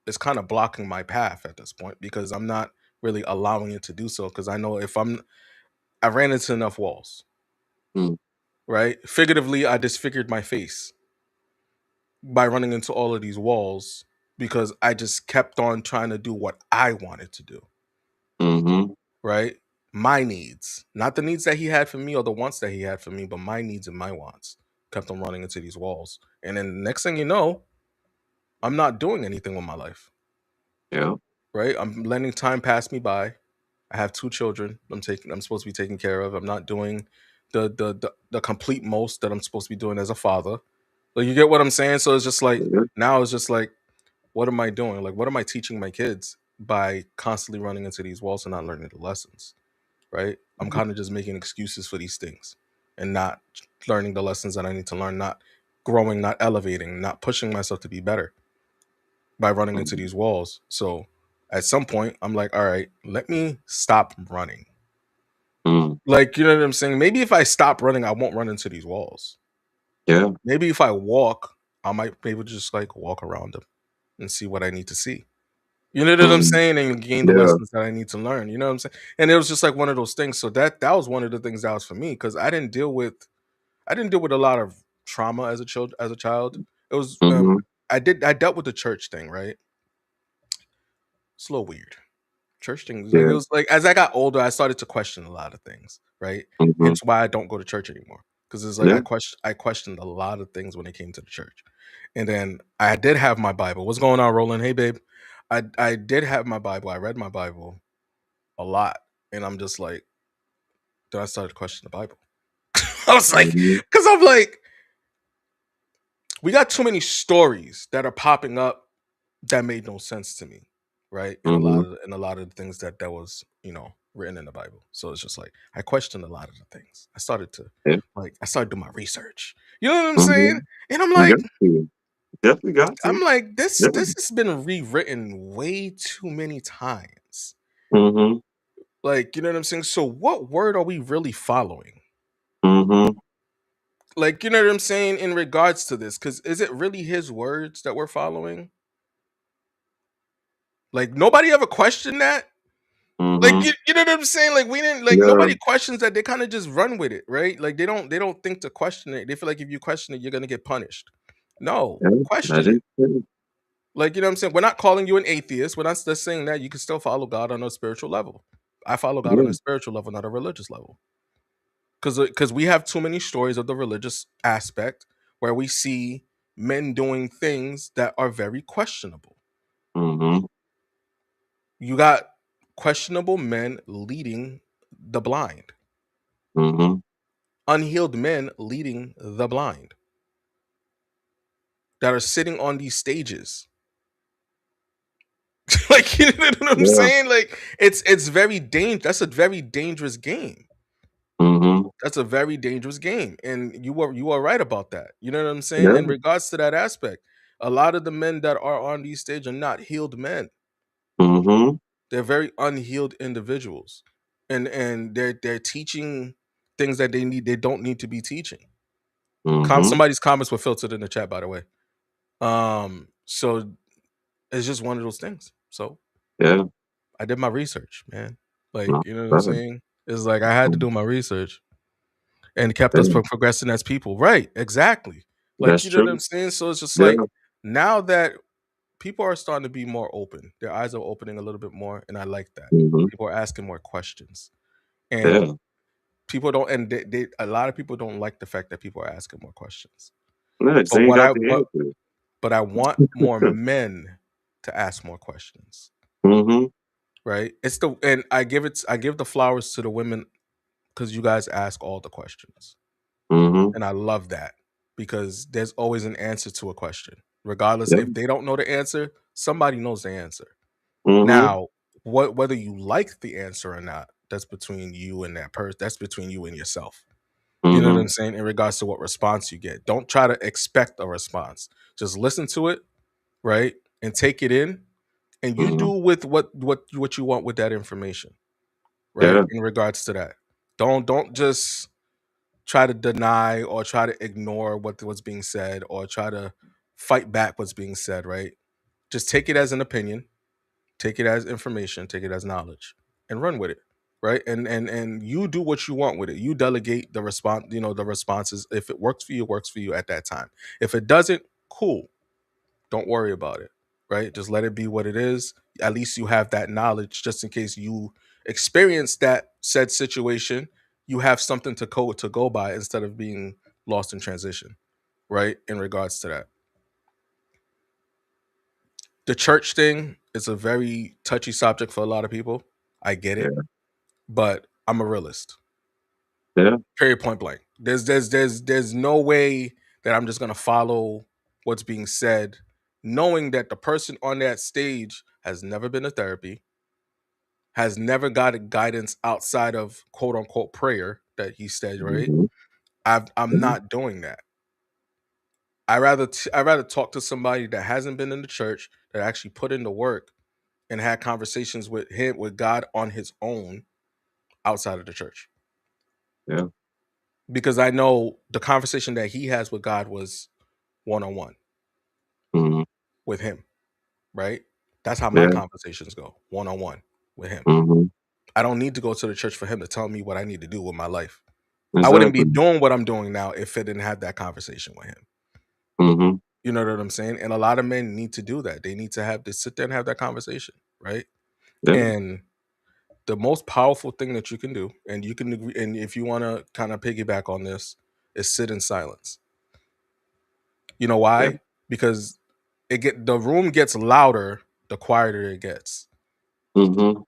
is kind of blocking my path at this point because I'm not really allowing it to do so because I know if I ran into enough walls, Mm, right? Figuratively, I disfigured my face by running into all of these walls because I just kept on trying to do what I wanted to do, mhm, right? My needs, not the needs that he had for me or the wants that he had for me, but my needs and my wants kept on running into these walls. And then next thing you know, I'm not doing anything with my life, yeah, right? I'm letting time pass me by. I have two children. I'm supposed to be taking care of. I'm not doing the complete most that I'm supposed to be doing as a father. Like you get what I'm saying? So it's just like yeah, now it's just like, what am I doing? Like what am I teaching my kids by constantly running into these walls and not learning the lessons? Right? I'm mhm, kind of just making excuses for these things and not learning the lessons that I need to learn, not growing, not elevating, not pushing myself to be better by running into mhm, these walls. So at some point, I'm like, all right, let me stop running. mm, Like, you know what I'm saying? Maybe if I stop running, I won't run into these walls. yeah, Maybe if I walk, I might be able to just like walk around them and see what I need to see. You know what I'm mm, saying? And gain the yeah, lessons that I need to learn. You know what I'm saying? And it was just like one of those things. So that was one of the things that was for me because I didn't deal with a lot of trauma as a child. It was mhm, I dealt with the church thing, right? It's a little weird. Church things like it yeah, was like as I got older, I started to question a lot of things, right? mhm, Hence why I don't go to church anymore because it's like yeah, I questioned a lot of things when it came to the church, and then I did have my Bible. What's going on, Roland? Hey, babe. I did have my Bible. I read my Bible a lot, and I'm just like, then I started questioning the Bible. I was like, mhm, because I'm like, we got too many stories that are popping up that made no sense to me, right? And a lot mhm, of the things that was written in the Bible. So it's just like I questioned a lot of the things. yeah, I started doing my research. You know what I'm saying? mhm, And I'm you like, got to, definitely got to, I'm like, this yeah, this has been rewritten way too many times. Mhm. Like, you know what I'm saying? So what word are we really following? Mhm. Like, you know what I'm saying in regards to this? Because is it really his words that we're following? Like, nobody ever questioned that. Like, Mhm. you know what I'm saying? Like, we didn't like Yeah. nobody questions that. They kind of just run with it, right? Like, they don't think to question it. They feel like if you question it, you're gonna get punished. No, Yeah. That question is it. true. Like, you know what I'm saying? We're not calling you an atheist. We're not just saying that you can still follow God on a spiritual level. I follow God on Yeah. a spiritual level, not a religious level. Because we have too many stories of the religious aspect where we see men doing things that are very questionable. Mhm. You got questionable men leading the blind, Mhm. unhealed men leading the blind that are sitting on these stages. Like, you know what I'm Yeah. saying? Like, it's very dangerous. That's a very dangerous game. Mhm. That's a very dangerous game. And you are right about that. You know what I'm saying? In Yeah. regards to that aspect, a lot of the men that are on these stage are not healed men. Mhm. They're very unhealed individuals. And they're teaching things that they don't need to be teaching. Mhm. Somebody's comments were filtered in the chat, by the way. So it's just one of those things. So Yeah. I did my research, man. Like, No, you know what I'm better. saying? It's like I had to do my research and kept us Yeah. from progressing as people. Right, exactly. Like, That's you know what I'm true. saying? So it's just Yeah. like now that people are starting to be more open, their eyes are opening a little bit more, and I like that. Mhm. People are asking more questions. And Yeah. people don't and a lot of people don't like the fact that people are asking more questions. Yeah, But they ain't what got I the answer. but I want more men to ask more questions, Mhm. right? It's the and I give the flowers to the women because you guys ask all the questions. Mhm. And I love that because there's always an answer to a question. Regardless Yeah. if they don't know the answer, somebody knows the answer. Mhm. Now, whether you like the answer or not, that's between you and that person. That's between you and yourself. You know what I'm Mhm. saying? In regards to what response you get. Don't try to expect a response. Just listen to it, right? And take it in and you do Mhm. with what you want with that information, right? Yeah. In regards to that. Don't just try to deny or try to ignore what's being said or try to fight back what's being said, right? Just take it as an opinion, take it as information, take it as knowledge, and run with it, right? And you do what you want with it. You delegate the response, the responses. If it works for you, it works for you at that time. If it doesn't, cool. Don't worry about it, right? Just let it be what it is. At least you have that knowledge just in case you experience that said situation. You have something to go by instead of being lost in transition, right? In regards to that, the church thing is a very touchy subject for a lot of people. I get it, Yeah. but I'm a realist. Yeah. Period. Point blank. There's no way that I'm just gonna follow what's being said, knowing that the person on that stage has never been to therapy, has never got a guidance outside of quote unquote prayer that he said. Right. Mhm. I'm Mhm. not doing that. I rather talk to somebody that hasn't been in the church that actually put in the work and had conversations with God on his own outside of the church Yeah. because I know the conversation that he has with God was one on one Mhm. with him, right? That's how my Yeah. conversations go, one on one with him. Mhm. I don't need to go to the church for him to tell me what I need to do with my life. I wouldn't be Exactly. doing what I'm doing now if I didn't have that conversation with him. Mhm. You know what I'm saying? And a lot of men need to do that. They need to have to sit there and have that conversation, right? Yeah. And the most powerful thing that you can do, and you can agree, and if you want to kind of piggyback on this, is sit in silence. You know Yeah. why? Because the room gets louder the quieter it gets. Mhm.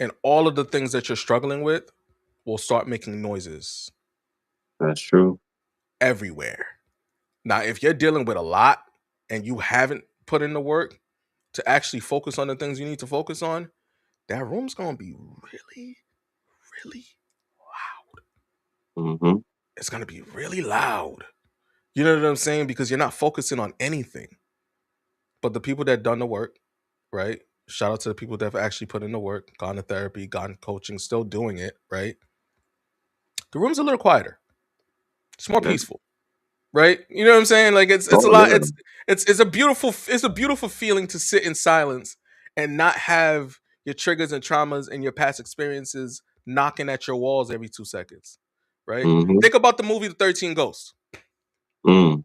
And all of the things that you're struggling with will start making noises That's true. everywhere. Now, if you're dealing with a lot and you haven't put in the work to actually focus on the things you need to focus on, that room's gonna be really, really loud. Mhm. It's gonna be really loud. You know what I'm saying? Because you're not focusing on anything. But the people that done the work, right? Shout out to the people that have actually put in the work, gone to therapy, gone coaching, still doing it, right? The room's a little quieter. It's more Yeah. peaceful, right? You know what I'm saying? Like it's a Oh lot. yeah. It's a beautiful feeling to sit in silence and not have your triggers and traumas and your past experiences knocking at your walls every 2 seconds, right? Mm-hmm. Think about the movie The 13 Ghosts, Mm.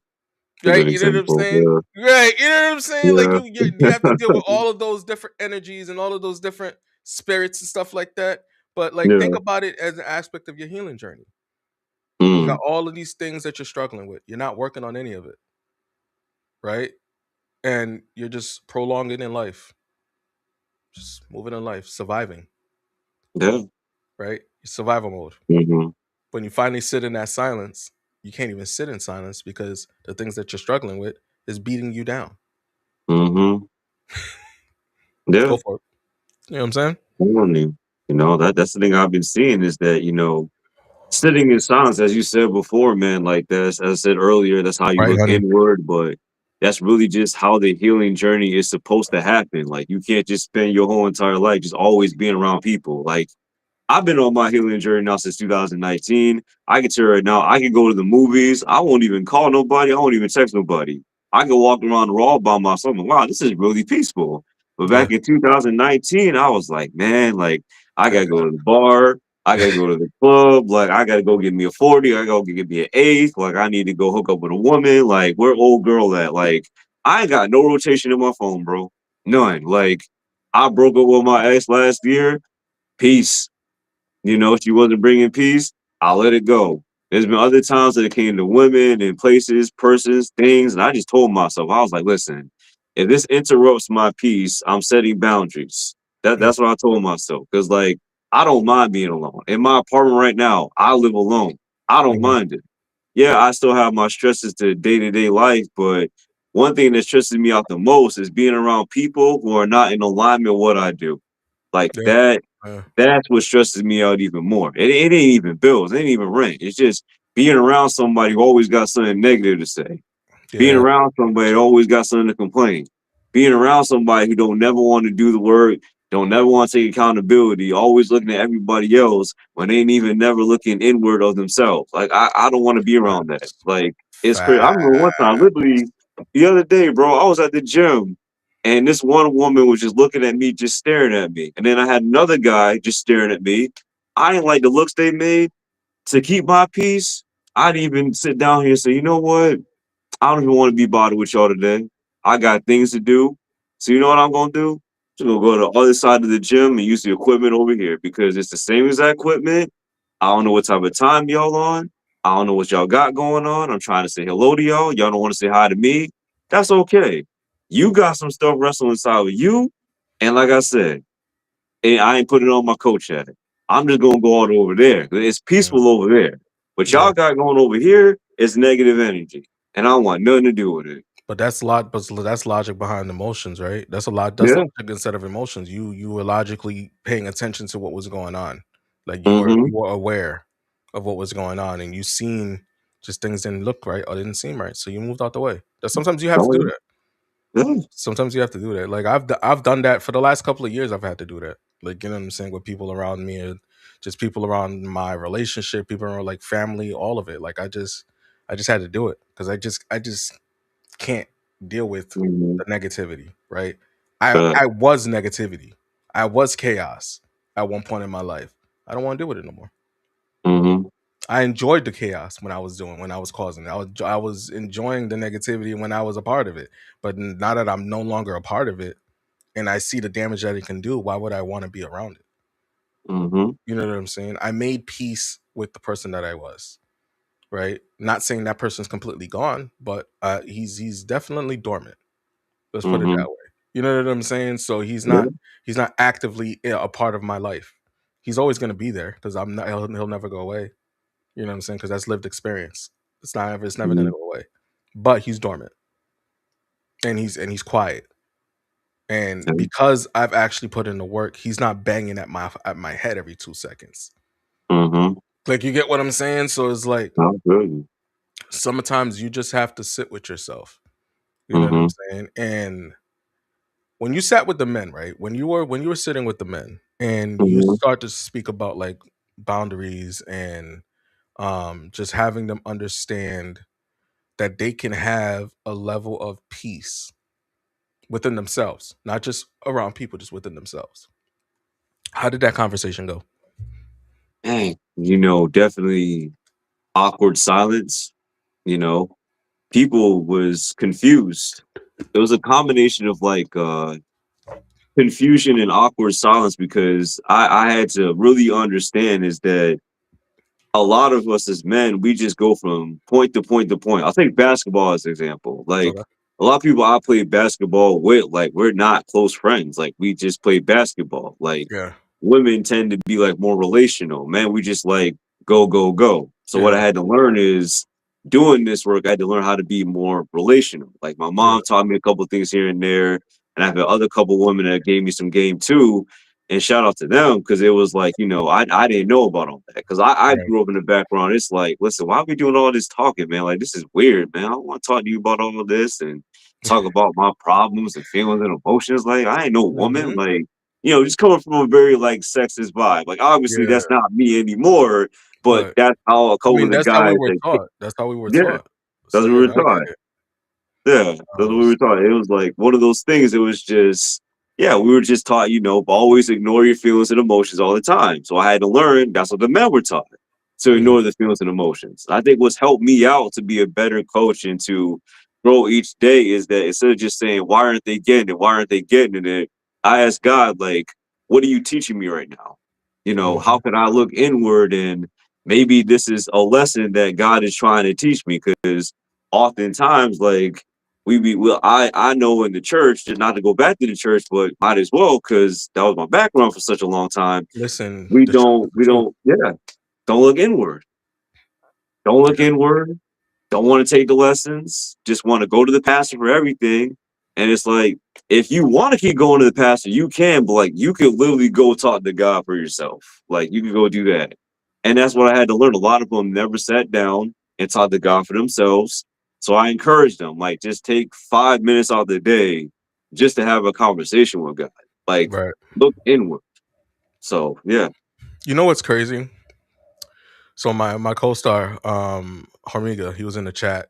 A good right? You know what I'm example. saying? Yeah. Right? You know what I'm saying? Like Yeah. you have to deal with all of those different energies and all of those different spirits and stuff like that. But like think Yeah. about it as an aspect of your healing journey. You got Mm. all of these things that you're struggling with. You're not working on any of it, right? And you're just prolonging in life, just moving in life, surviving, Yeah. right? Survival mode. Mm-hmm. When you finally sit in that silence, you can't even sit in silence because the things that you're struggling with is beating you down. Mm-hmm. Yeah. Go for it. You know what I'm saying? I'm on you. You know, that's the thing I've been seeing is that, sitting in silence, as you said before, man, like that's as I said earlier, that's how you Right, look honey. inward, but that's really just how the healing journey is supposed to happen. Like you can't just spend your whole entire life just always being around people. Like I've been on my healing journey now since 2019. I can tell you right now, I can go to the movies. I won't even call nobody. I won't even text nobody. I can walk around the raw by myself. And, wow, this is really peaceful. But Yeah. back in 2019, I was like, man, like I Yeah. gotta go to the bar. I gotta go to the club. Like I gotta go get me a 40. I gotta go get me an eighth. Like I need to go hook up with a woman. Like where old girl at? Like I ain't got no rotation in my phone, bro. None. Like I broke up with my ex last year. Peace. She wasn't bringing peace. I let it go. There's been other times that it came to women and places, persons, things, and I just told myself, I was like, listen, if this interrupts my peace, I'm setting boundaries. Mm, That's what I told myself. Because like I don't mind being alone. In my apartment right now, I live alone. I don't mhm, mind it. Yeah, I still have my stresses to day-to-day life, but one thing that stresses me out the most is being around people who are not in alignment with what I do. Like yeah, yeah, that's what stresses me out even more. It ain't even bills, it ain't even rent. It's just being around somebody who always got something negative to say. Being yeah, around somebody that always got something to complain. Being around somebody who don't never want to do the work, don't never want to take accountability, always looking at everybody else when they ain't even never looking inward of themselves. Like I don't want to be around that. facts, Like it's crazy. I remember one time, facts. literally the other day, bro, I was at the gym and this one woman was just looking at me, just staring at me. And then I had another guy just staring at me. I didn't like the looks they made. To keep my peace, I'd even sit down here and say, you know what? I don't even want to be bothered with y'all today. I got things to do. So you know what I'm gonna do? I'm gonna go to the other side of the gym and use the equipment over here because it's the same exact equipment. I don't know what type of time y'all on. I don't know what y'all got going on. I'm trying to say hello to y'all. Y'all don't want to say hi to me. That's okay. You got some stuff wrestling inside with you. And like I said, and I ain't putting on my coach hat. I'm just gonna go on over there. It's Mm, peaceful over there. What yeah, y'all got going over here is negative energy, and I don't want nothing to do with it. but that's logic behind emotions, right? That's a lot. That's Yeah. logic instead of emotions. You were logically paying attention to what was going on, like Mm-hmm. you were aware of what was going on, and you seen just things didn't look right or didn't seem right, so you moved out the way. That sometimes you have to do Oh, that. yeah. Sometimes you have to do that. Like I've done that for the last couple of years. I've had to do that. Like you know what I'm saying, with people around me, and just people around my relationship, people around like family, all of it. Like I just had to do it because I just can't deal with Mm-hmm. the negativity. Right? Uh, I was negativity. I was chaos at one point in my life. I don't want to deal with it no more. mm-hmm. I enjoyed the chaos when I was causing it. I was enjoying the negativity when I was a part of it. But now that I'm no longer a part of it and I see the damage that it can do, why would I want to be around it? Mm-hmm. You know what I'm saying? I made peace with the person that I was, right? Not saying that person's completely gone, but he's definitely dormant. Let's put it Mm-hmm. that way. You know what I'm saying? So Yeah. he's not actively a part of my life. He's always going to be there because I'm not. He'll never go away. You know what I'm saying? Because that's lived experience. It's never going Mm-hmm. to go away. But he's dormant and he's quiet. And Yeah. because I've actually put in the work, he's not banging at my head every 2 seconds. Mm-hmm. Like you get what I'm saying? So it's like I feel you. sometimes you just have to sit with yourself. You know what I'm Mm-hmm. saying? And when you sat with the men, right? When you were sitting with the men and you Mhm. start to speak about like boundaries and just having them understand that they can have a level of peace within themselves, not just around people, just within themselves. How did that conversation go? Dang, definitely awkward silence, you know? People was confused. It was a combination of, like, confusion and awkward silence because I had to really understand is that a lot of us as men, we just go from point to point to point. I'll take basketball as an example. Like Okay. a lot of people I play basketball with, like we're not close friends. Like we just play basketball. Like Yeah. women tend to be like more relational. Man, we just like go, go, go. So what I Yeah. had to learn is doing this work, I had to learn how to be more relational. Like my Yeah. mom taught me a couple things here and there. And I have other couple women that gave me some game too, and shout out to them because it was like, I didn't know about all that because I Right. grew up in the background. It's like, listen, why are we doing all this talking, man? Like, this is weird, man. I don't want to talk to you about all of this and talk about my problems and feelings and emotions. Like, I ain't no woman. Hmm. Like, just coming from a very like sexist vibe. Like, obviously, Yeah. that's not me anymore, but But that's how a I couple mean, of the that's how we guys were that, taught. That's how we were yeah, taught. So that's what we yeah, were no, I get taught. it. Yeah, that's what we were So taught. It was like one of those things. It was just, yeah, we were just taught, always ignore your feelings and emotions all the time. So I had to learn that's what the men were taught to yeah. ignore the feelings and emotions. I think what's helped me out to be a better coach and to grow each day is that instead of just saying, why aren't they getting it? Why aren't they getting it? I ask God, like, what are you teaching me right now? How Hmm. can I look inward and maybe this is a lesson that God is trying to teach me? Because oftentimes, like, I know in the church, just not to go back to the church, but might as well because that was my background for such a long time. Listen, We the truth is don't the we truth. don't yeah, don't look inward. Don't look Yeah. inward. Don't want to take the lessons. Just want to go to the pastor for everything. And it's like, if you want to keep going to the pastor, you can, but like you could literally go talk to God for yourself. Like you can go do that. And that's what I had to learn. A lot of them never sat down and talked to God for themselves. So I encouraged them, like, just take 5 minutes out of the day just to have a conversation with God. Like, Right. look inward. So yeah. You know what's crazy? So my co-star, Hormiga, he was in the chat.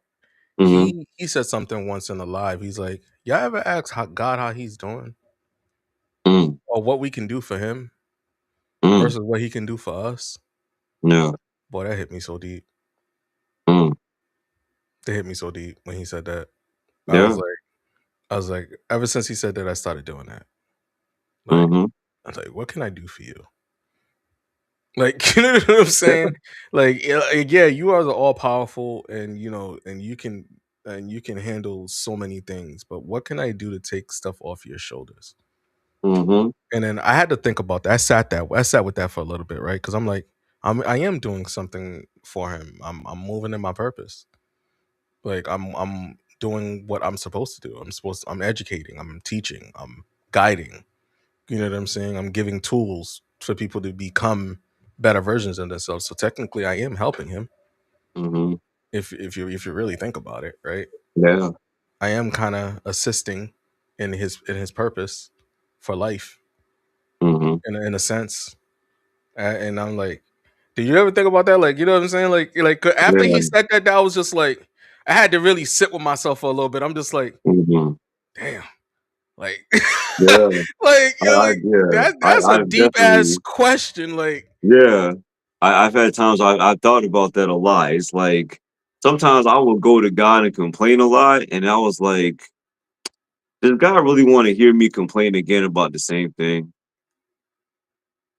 Hmm. He said something once in the live. He's like, "Y'all ever ask God how he's doing Mm, or what we can do for him mm, versus what he can do for us?" yeah. Boy, that hit me so deep. Mm, That hit me so deep when he said that. I was yeah. like, ever since he said that, I started doing that. Like, Hmm. I was like, what can I do for you? Like, you know what I'm saying? Like, yeah, you are the all powerful, and and you can handle so many things. But what can I do to take stuff off your shoulders? Hmm. And then I had to think about that. I sat with that for a little bit, right? Because I'm like, I am doing something for him. I'm moving in my purpose. Like I'm doing what I'm supposed to do. I'm educating, I'm teaching, I'm guiding. You know what I'm saying? I'm giving tools for people to become better versions of themselves. So technically I am helping him Hmm. if you really think about it, right? Yeah. I am kind of assisting in his purpose for life Mhm. in a sense. And I'm like, did you ever think about that? Like, you know what I'm saying? Like 'cause after he Yeah. said that, I was just like, I had to really sit with myself for a little bit. I'm just like, Mhm. damn, like, Yeah. like, I yo, I like yeah. that's a I've deep ass definitely question. Like, yeah. I've had times I've thought about that a lot. It's like, sometimes I will go to God and complain a lot, and I was like, "Does God really wanna hear me complain again about the same thing?"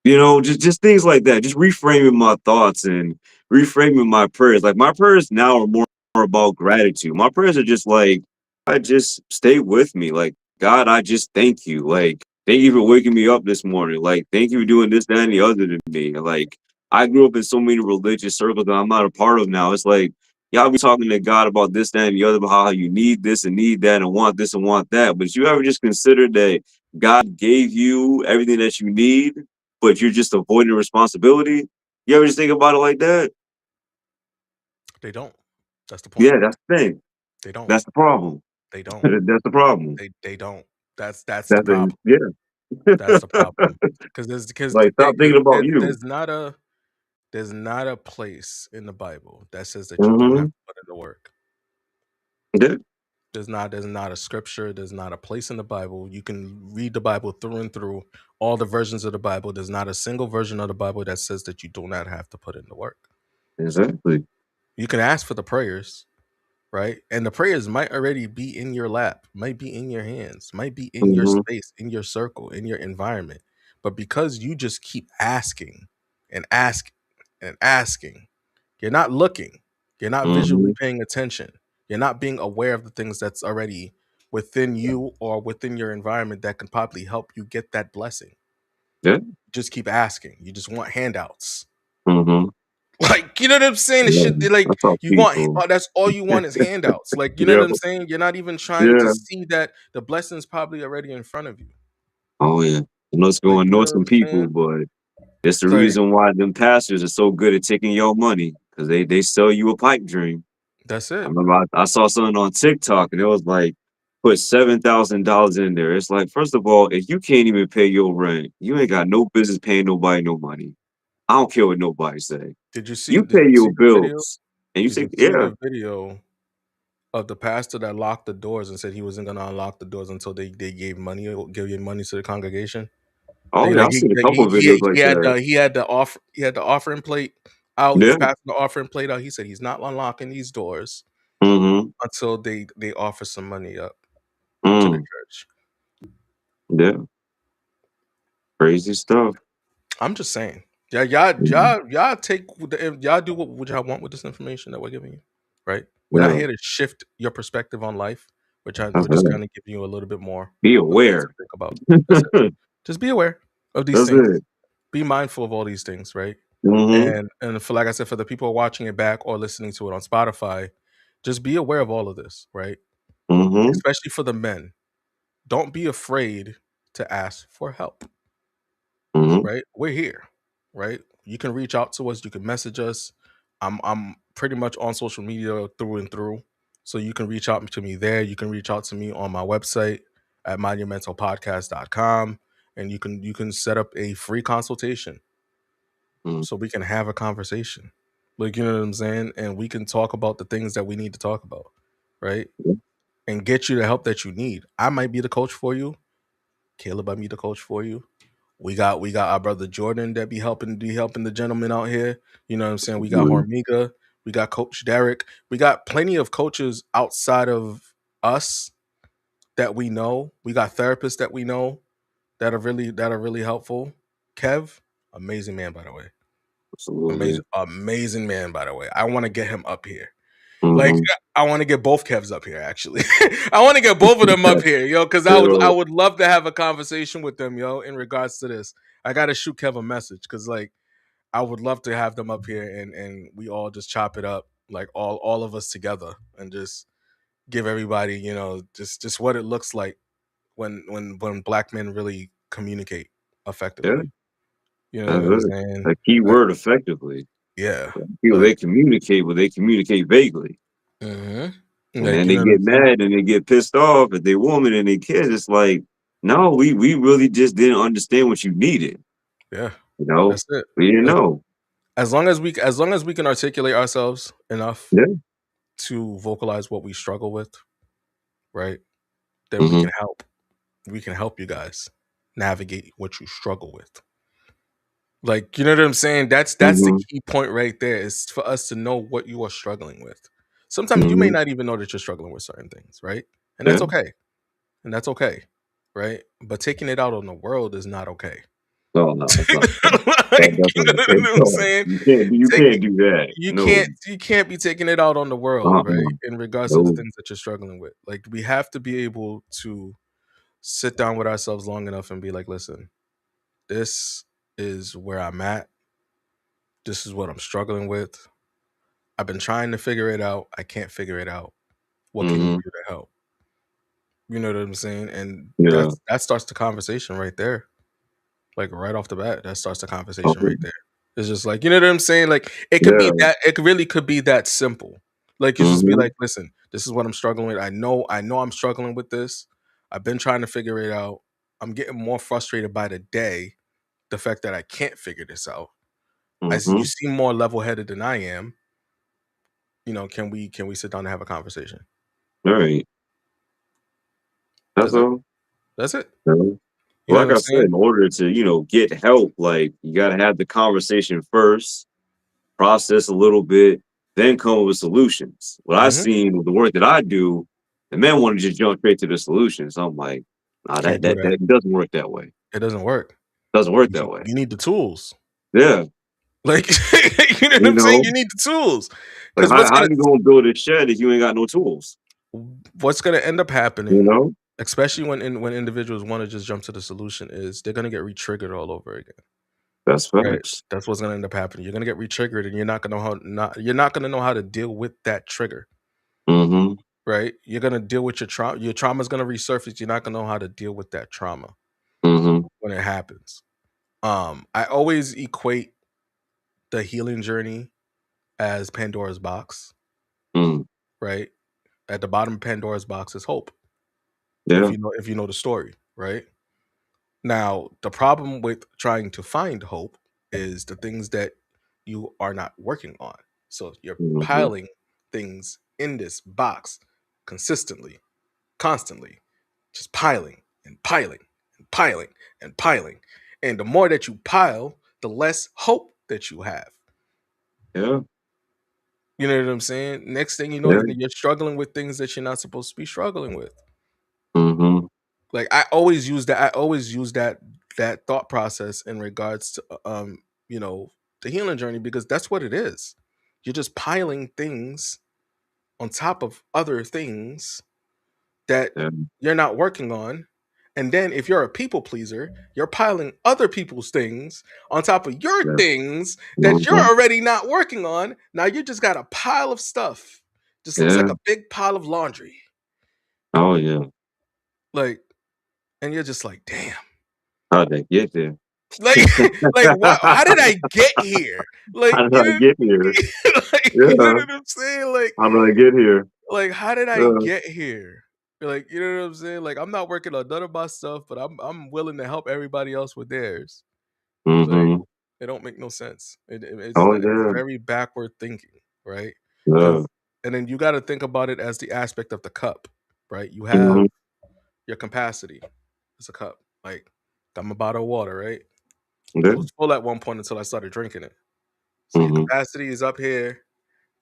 Just things like that. Just reframing my thoughts and reframing my prayers. Like my prayers now are more about gratitude. My prayers are just like, I just stay with me. Like, God, I just thank you. Like, thank you for waking me up this morning. Like, thank you for doing this, that, and the other to me. Like, I grew up in so many religious circles that I'm not a part of now. It's like, y'all be talking to God about this, that, and the other, about how you need this and need that and want this and want that. But you ever just consider that God gave you everything that you need, but you're just avoiding responsibility? You ever just think about it like that? they don't. That's the point. Yeah, that's the thing. They don't. That's the problem. They don't. That's the problem. They don't. That's the That's a problem. yeah. That's the problem. Because Like, stop thinking about you. there's not a place in the Bible that says that you don't have Mhm. to put in the work. Yeah, There's not a scripture, there's not a place in the Bible. You can read the Bible through and through, all the versions of the Bible. There's not a single version of the Bible that says that you do not have to put in the work. exactly. You can ask for the prayers, right? And the prayers might already be in your lap, might be in your hands, might be in your Mhm, space, in your circle, in your environment. But because you just keep asking and asking and asking, you're not looking, you're not visually mhm. paying attention, you're not being aware of the things that's already within you or within your environment that can probably help you get that blessing. Yeah, Just keep asking. You just want handouts. mhm. Like, you know what I'm saying? It Yeah, should like that's how you want people that's all you want is handouts. Like, you know what Yep, I'm saying? You're not even trying to yeah. see that the blessing's probably already in front of you. Oh, yeah. I know it's Like, gonna you annoy know what some I'm people, saying? but it's the Like, reason why them pastors are so good at taking your money because they sell you a pipe dream. that's I it. remember I saw something on TikTok, and it was like, put $7,000 in there. It's like, first of all, if you can't even pay your rent, you ain't got no business paying nobody no money. I don't care what nobody say. You Did pay you your see the video? bills, and you Did say, you see "Yeah, the video of the pastor that locked the doors and said he wasn't gonna unlock the doors until they gave money give you money to the congregation? oh, They yeah, like I've seen a couple of videos like that." he had the offering plate out. He was Yeah, passing the offering plate out. He said he's not unlocking these doors mhm, until they offer some money up to the mm, church. yeah, crazy stuff. I'm just saying. Yeah, Mhm, y'all take y'all do what y'all want with this information that we're giving you, right? We're not yeah, here to shift your perspective on life. that's We're just it. kind of giving you a little bit more Be of things to aware. think about. That's it. Just be aware of these That's things. it. Be mindful of all these things, right? Mhm, And for like I said, for the people watching it back or listening to it on Spotify, just be aware of all of this, right? mhm, Especially for the men. Don't be afraid to ask for help, mhm, right? We're here, right? You can reach out to us, you can message us. I'm pretty much on social media through and through. So you can reach out to me there. You can reach out to me on my website at monumentalpodcast.com, and you can set up a free consultation mhm. so we can have a conversation. Like, you know what I'm saying? And we can talk about the things that we need to talk about, right? Yeah, And get you the help that you need. I might be the coach for you. Caleb might be the coach for you. We got our brother Jordan that be helping the gentleman out here. You know what I'm saying? We got absolutely. Hormiga, we got Coach Derek. We got plenty of coaches outside of us that we know. We got therapists that we know that are really helpful. Kev, amazing man by the way. Absolutely. Amazing man, by the way. I want to get him up here. Like, Mhm. I want to get both Kevs up here. Actually, I want to get both of them up here, yo, because I Yo, would love to have a conversation with them, yo, in regards to this. I gotta shoot Kev a message because, like, I would love to have them up here and we all just chop it up, like all of us together, and just give everybody, just what it looks like when black men really communicate yeah, effectively. You know that's what I'm it. saying? A key Like, word, effectively. yeah, People, like. they communicate, but they communicate vaguely. And Like, then you they know what I'm get saying? mad and they get pissed off at their woman and their kids. It's like, no, we really just didn't understand what you needed. Yeah, You know, that's it. we didn't Like, know. as long as we can articulate ourselves enough Yeah. to vocalize what we struggle with, right? Then we Hmm. can help. We can help you guys navigate what you struggle with. Like, you know what I'm saying? That's the Hmm. key point right there is for us to know what you are struggling with. Sometimes you may Hmm. not even know that you're struggling with certain things, right? And Yeah. that's okay. And that's okay, right? But taking it out on the world is not okay. No, no, it's not. That, Like, that's you not know okay. what I'm No, saying? you Taking can't do that. you No. can't be taking it out on the world, right? Uh-uh. In regards to the No. things that you're struggling with. Like, we have to be able to sit down with ourselves long enough and be like, listen, this is where I'm at. This is what I'm struggling with. I've been trying to figure it out. I can't figure it out. What can you Hmm. do to help? You know what I'm saying? And Yeah. that starts the conversation right there. Like, right off the bat, that starts the conversation Okay. right there. It's just like, you know what I'm saying? Like, Yeah. it really could be that simple. Like, you just be Hmm. like, listen, this is what I'm struggling with. I know I'm struggling with this. I've been trying to figure it out. I'm getting more frustrated by the day, the fact that I can't figure this out. You Mhm. seem more level-headed than I am. Can we sit down and have a conversation? Right. That's That's it. all. That's it. Mhm. You know Like what I'm I said, saying? in order to, get help, like, you gotta have the conversation first, process a little bit, then come up with solutions. What I Mhm. seen with the work that I do, the men wanna just jump straight to the solutions. I'm like, "Nah, that Can't do that that. that doesn't work that way. It doesn't work. Doesn't work You that way." you need the tools. Yeah, Like, you know what you I'm saying? know? You need the tools Like, because how you gonna build a shed if you ain't got no tools, what's gonna end up you happening, know? especially when individuals wanna just jump to the solution, is they're gonna get re-triggered all over again, That's right? facts. That's what's gonna end up happening. You're gonna get re-triggered, and you're not gonna know how to deal with that trigger, Mhm, right? You're gonna deal with your trauma. Your trauma's gonna resurface. You're not gonna know how to deal with that trauma mhm, when it happens. I always equate the healing journey as Pandora's box, mm. right? At the bottom of Pandora's box is hope. Yeah, If you know the story, right? Now, the problem with trying to find hope is the things that you are not working on. So you're mhm, piling things in this box consistently, constantly, just piling and piling and piling and piling. And the more that you pile, the less hope that you have. yeah, You know what I'm saying? Next thing you know, yeah, you're struggling with things that you're not supposed to be struggling with. mhm, Like I always use that thought process in regards to the healing journey, because that's what it is. You're just piling things on top of other things that yeah, you're not working on. And then if you're a people pleaser, you're piling other people's things on top of your yeah, things that you're mhm, already not working on. Now you just got a pile of stuff. Just looks like yeah. a big pile of laundry. Oh, yeah. Like, and you're just like, damn. How'd they get there? Like, like what? How did I get here? Like, How did I get here? you know Yeah, what I'm saying? how did I get here? Like, how did I Yeah, get here? Like, you know what I'm saying? Like, I'm not working on none of my stuff, but I'm willing to help everybody else with theirs. Like, mhm. it don't make no sense. Oh, It's yeah, very backward thinking, right? yeah, Because and then you got to think about it as the aspect of the cup, right? You have mhm, your capacity. It's a cup. Like, I'm a bottle of water, right? It yeah, was full at one point until I started drinking it. So your mhm, capacity is up here.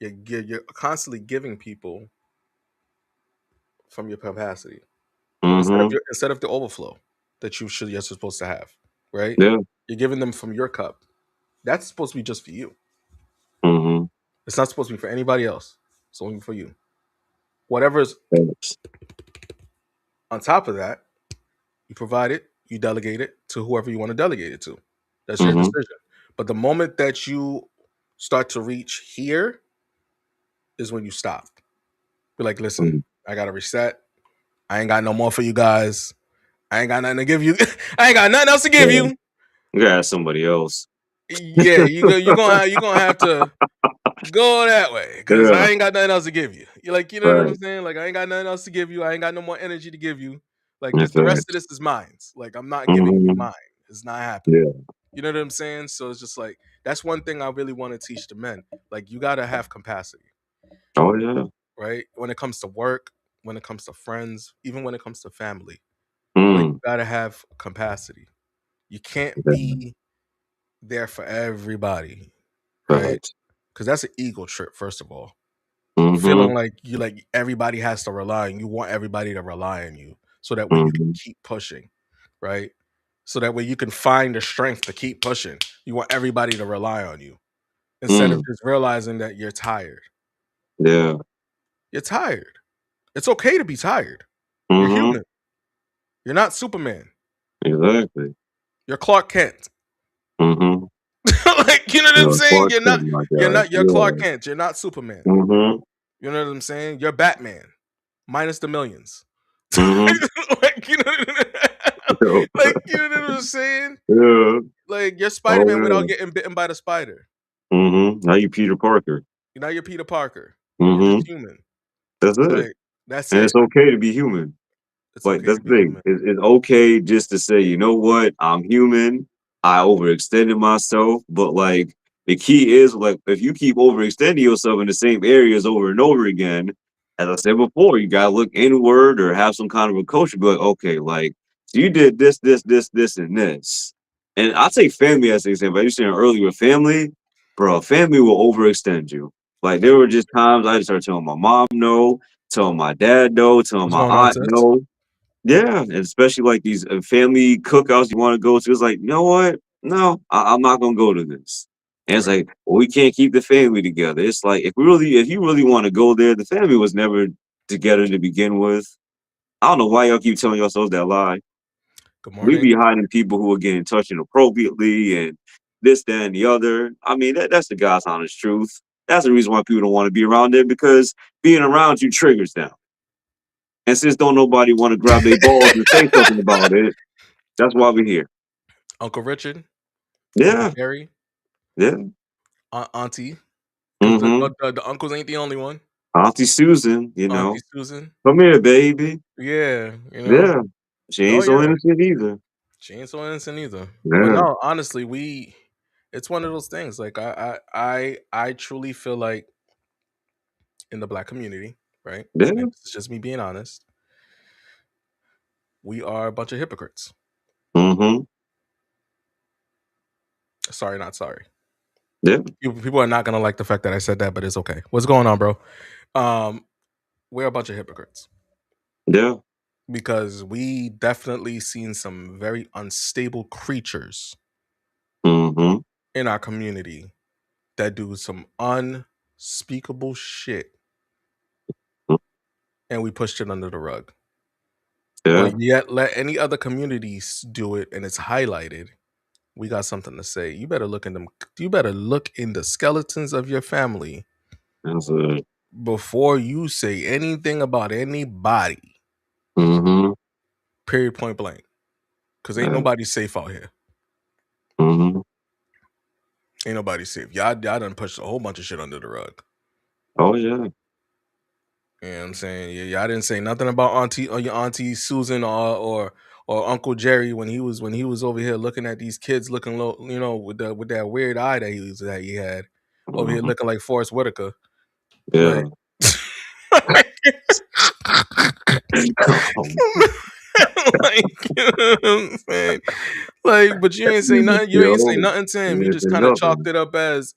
You're constantly giving people from your capacity mhm, instead of the overflow that you're supposed to have, right? yeah, You're giving them from your cup. That's supposed to be just for you. mhm, It's not supposed to be for anybody else. It's only for you. Whatever's facts. on top of that, you provide it, you delegate it to whoever you want to delegate it to. That's your Mhm, decision. But the moment that you start to reach here is when you stop. Be like, listen, mm, I gotta reset. I ain't got no more for you guys. I ain't got nothing to give you. I ain't got nothing else to give yeah, you. you gotta ask somebody else. Yeah, you're gonna have to go that way because Yeah, I ain't got nothing else to give you. You like, you know what I'm right, saying? Like, I ain't got nothing else to give you. I ain't got no more energy to give you. Like in this, the rest fact. of this is mine. Like I'm not giving you Mhm, mine. It's not happening. yeah. You know what I'm saying? So it's just like that's one thing I really want to teach the men. Like you gotta have capacity, Oh, yeah. right? When it comes to work, when it comes to friends, even when it comes to family, like Mm, you gotta have capacity. You can't yeah, be there for everybody, right? facts. Because that's an ego trip, first of all. Mhm, Feeling like everybody has to rely on you. You want everybody to rely on you so that way you can mhm, keep pushing, right? So that way you can find the strength to keep pushing. You want everybody to rely on you instead of mm, just realizing that you're tired. yeah, You're tired. It's okay to be tired. You're mhm, human. You're not Superman. exactly. You're Clark Kent. Mhm. Like, you know what I'm Yeah, saying? Clark Kent, my guy. You're Clark Yeah. Kent. You're not Superman. Mhm, You know what I'm saying? You're Batman minus the millions. mhm. Like, you know, Yo, like, you know what I'm saying? yeah. Like, you're Oh, Spider Man without yeah. getting bitten by the spider. Mhm. Now you Peter Parker. Now you're Peter Parker. You're just Mhm. human. That's it. Like, that's And it. it's okay to be human. It's But okay that's to be the thing. human. It's okay just to say, you know what? I'm human. I overextended myself. But like the key is like if you keep overextending yourself in the same areas over and over again, as I said before, you gotta look inward or have some kind of a coach and be like, okay, like so you did this, and this. And I'll take family as an example. Like you saying earlier, family, bro, family will overextend you. Like there were just times I just started telling my mom no, telling my dad no, telling What's my going on, aunt sis? no. Yeah, and especially like these family cookouts you want to go to. It's like, you know what? No, I'm not gonna go to this. And it's Right. like, well, we can't keep the family together. It's like if you really want to go there, the family was never together to begin with. I don't know why y'all keep telling yourselves that lie. Good We morning. be hiding people who are getting touched inappropriately and this, that, and the other. I mean, that's the God's honest truth. That's the reason why people don't want to be around there because being around you triggers them. And since don't nobody want to grab their balls and say something about it, that's why we're here. Uncle Richard, Uncle Yeah, Jerry, yeah. Auntie, because Mhm. the uncles ain't the only one. Auntie Susan, Auntie Susan. "Come here, baby." Yeah, you know. Yeah. She Oh ain't so yeah. innocent either. She ain't so innocent either. But Yeah, no, honestly, it's one of those things. Like I truly feel like in the black community, right? And yeah. this is just me being honest, we are a bunch of hypocrites. Mhm. Sorry, not sorry. Yeah, People are not gonna like the fact that I said that, but it's okay. What's going on, bro? Um, we're a bunch of hypocrites yeah. because we definitely seen some very unstable creatures Mhm. in our community that do some unspeakable shit, Mm, and we pushed it under the rug. yeah. But yet, let any other communities do it, and it's highlighted. We got something to say. You better look in them. You better look in the skeletons of your family That's it. before you say anything about anybody. Mhm. Period. Point blank. Because ain't Yeah. nobody safe out here. Mhm. Ain't nobody safe. Y'all done pushed a whole bunch of shit under the rug. Oh, yeah. You know what I'm saying? Yeah, y'all didn't say nothing about auntie or your auntie Susan or Uncle Jerry when he was over here looking at these kids looking low, you know, with that weird eye that he had over here Mhm. looking like Forrest Whitaker. Like, Yeah. like, like, you know what I'm saying? Like, but you ain't say nothing. You ain't say Yo, nothing to him. You yeah, just there's kind of chalked nothing. it up as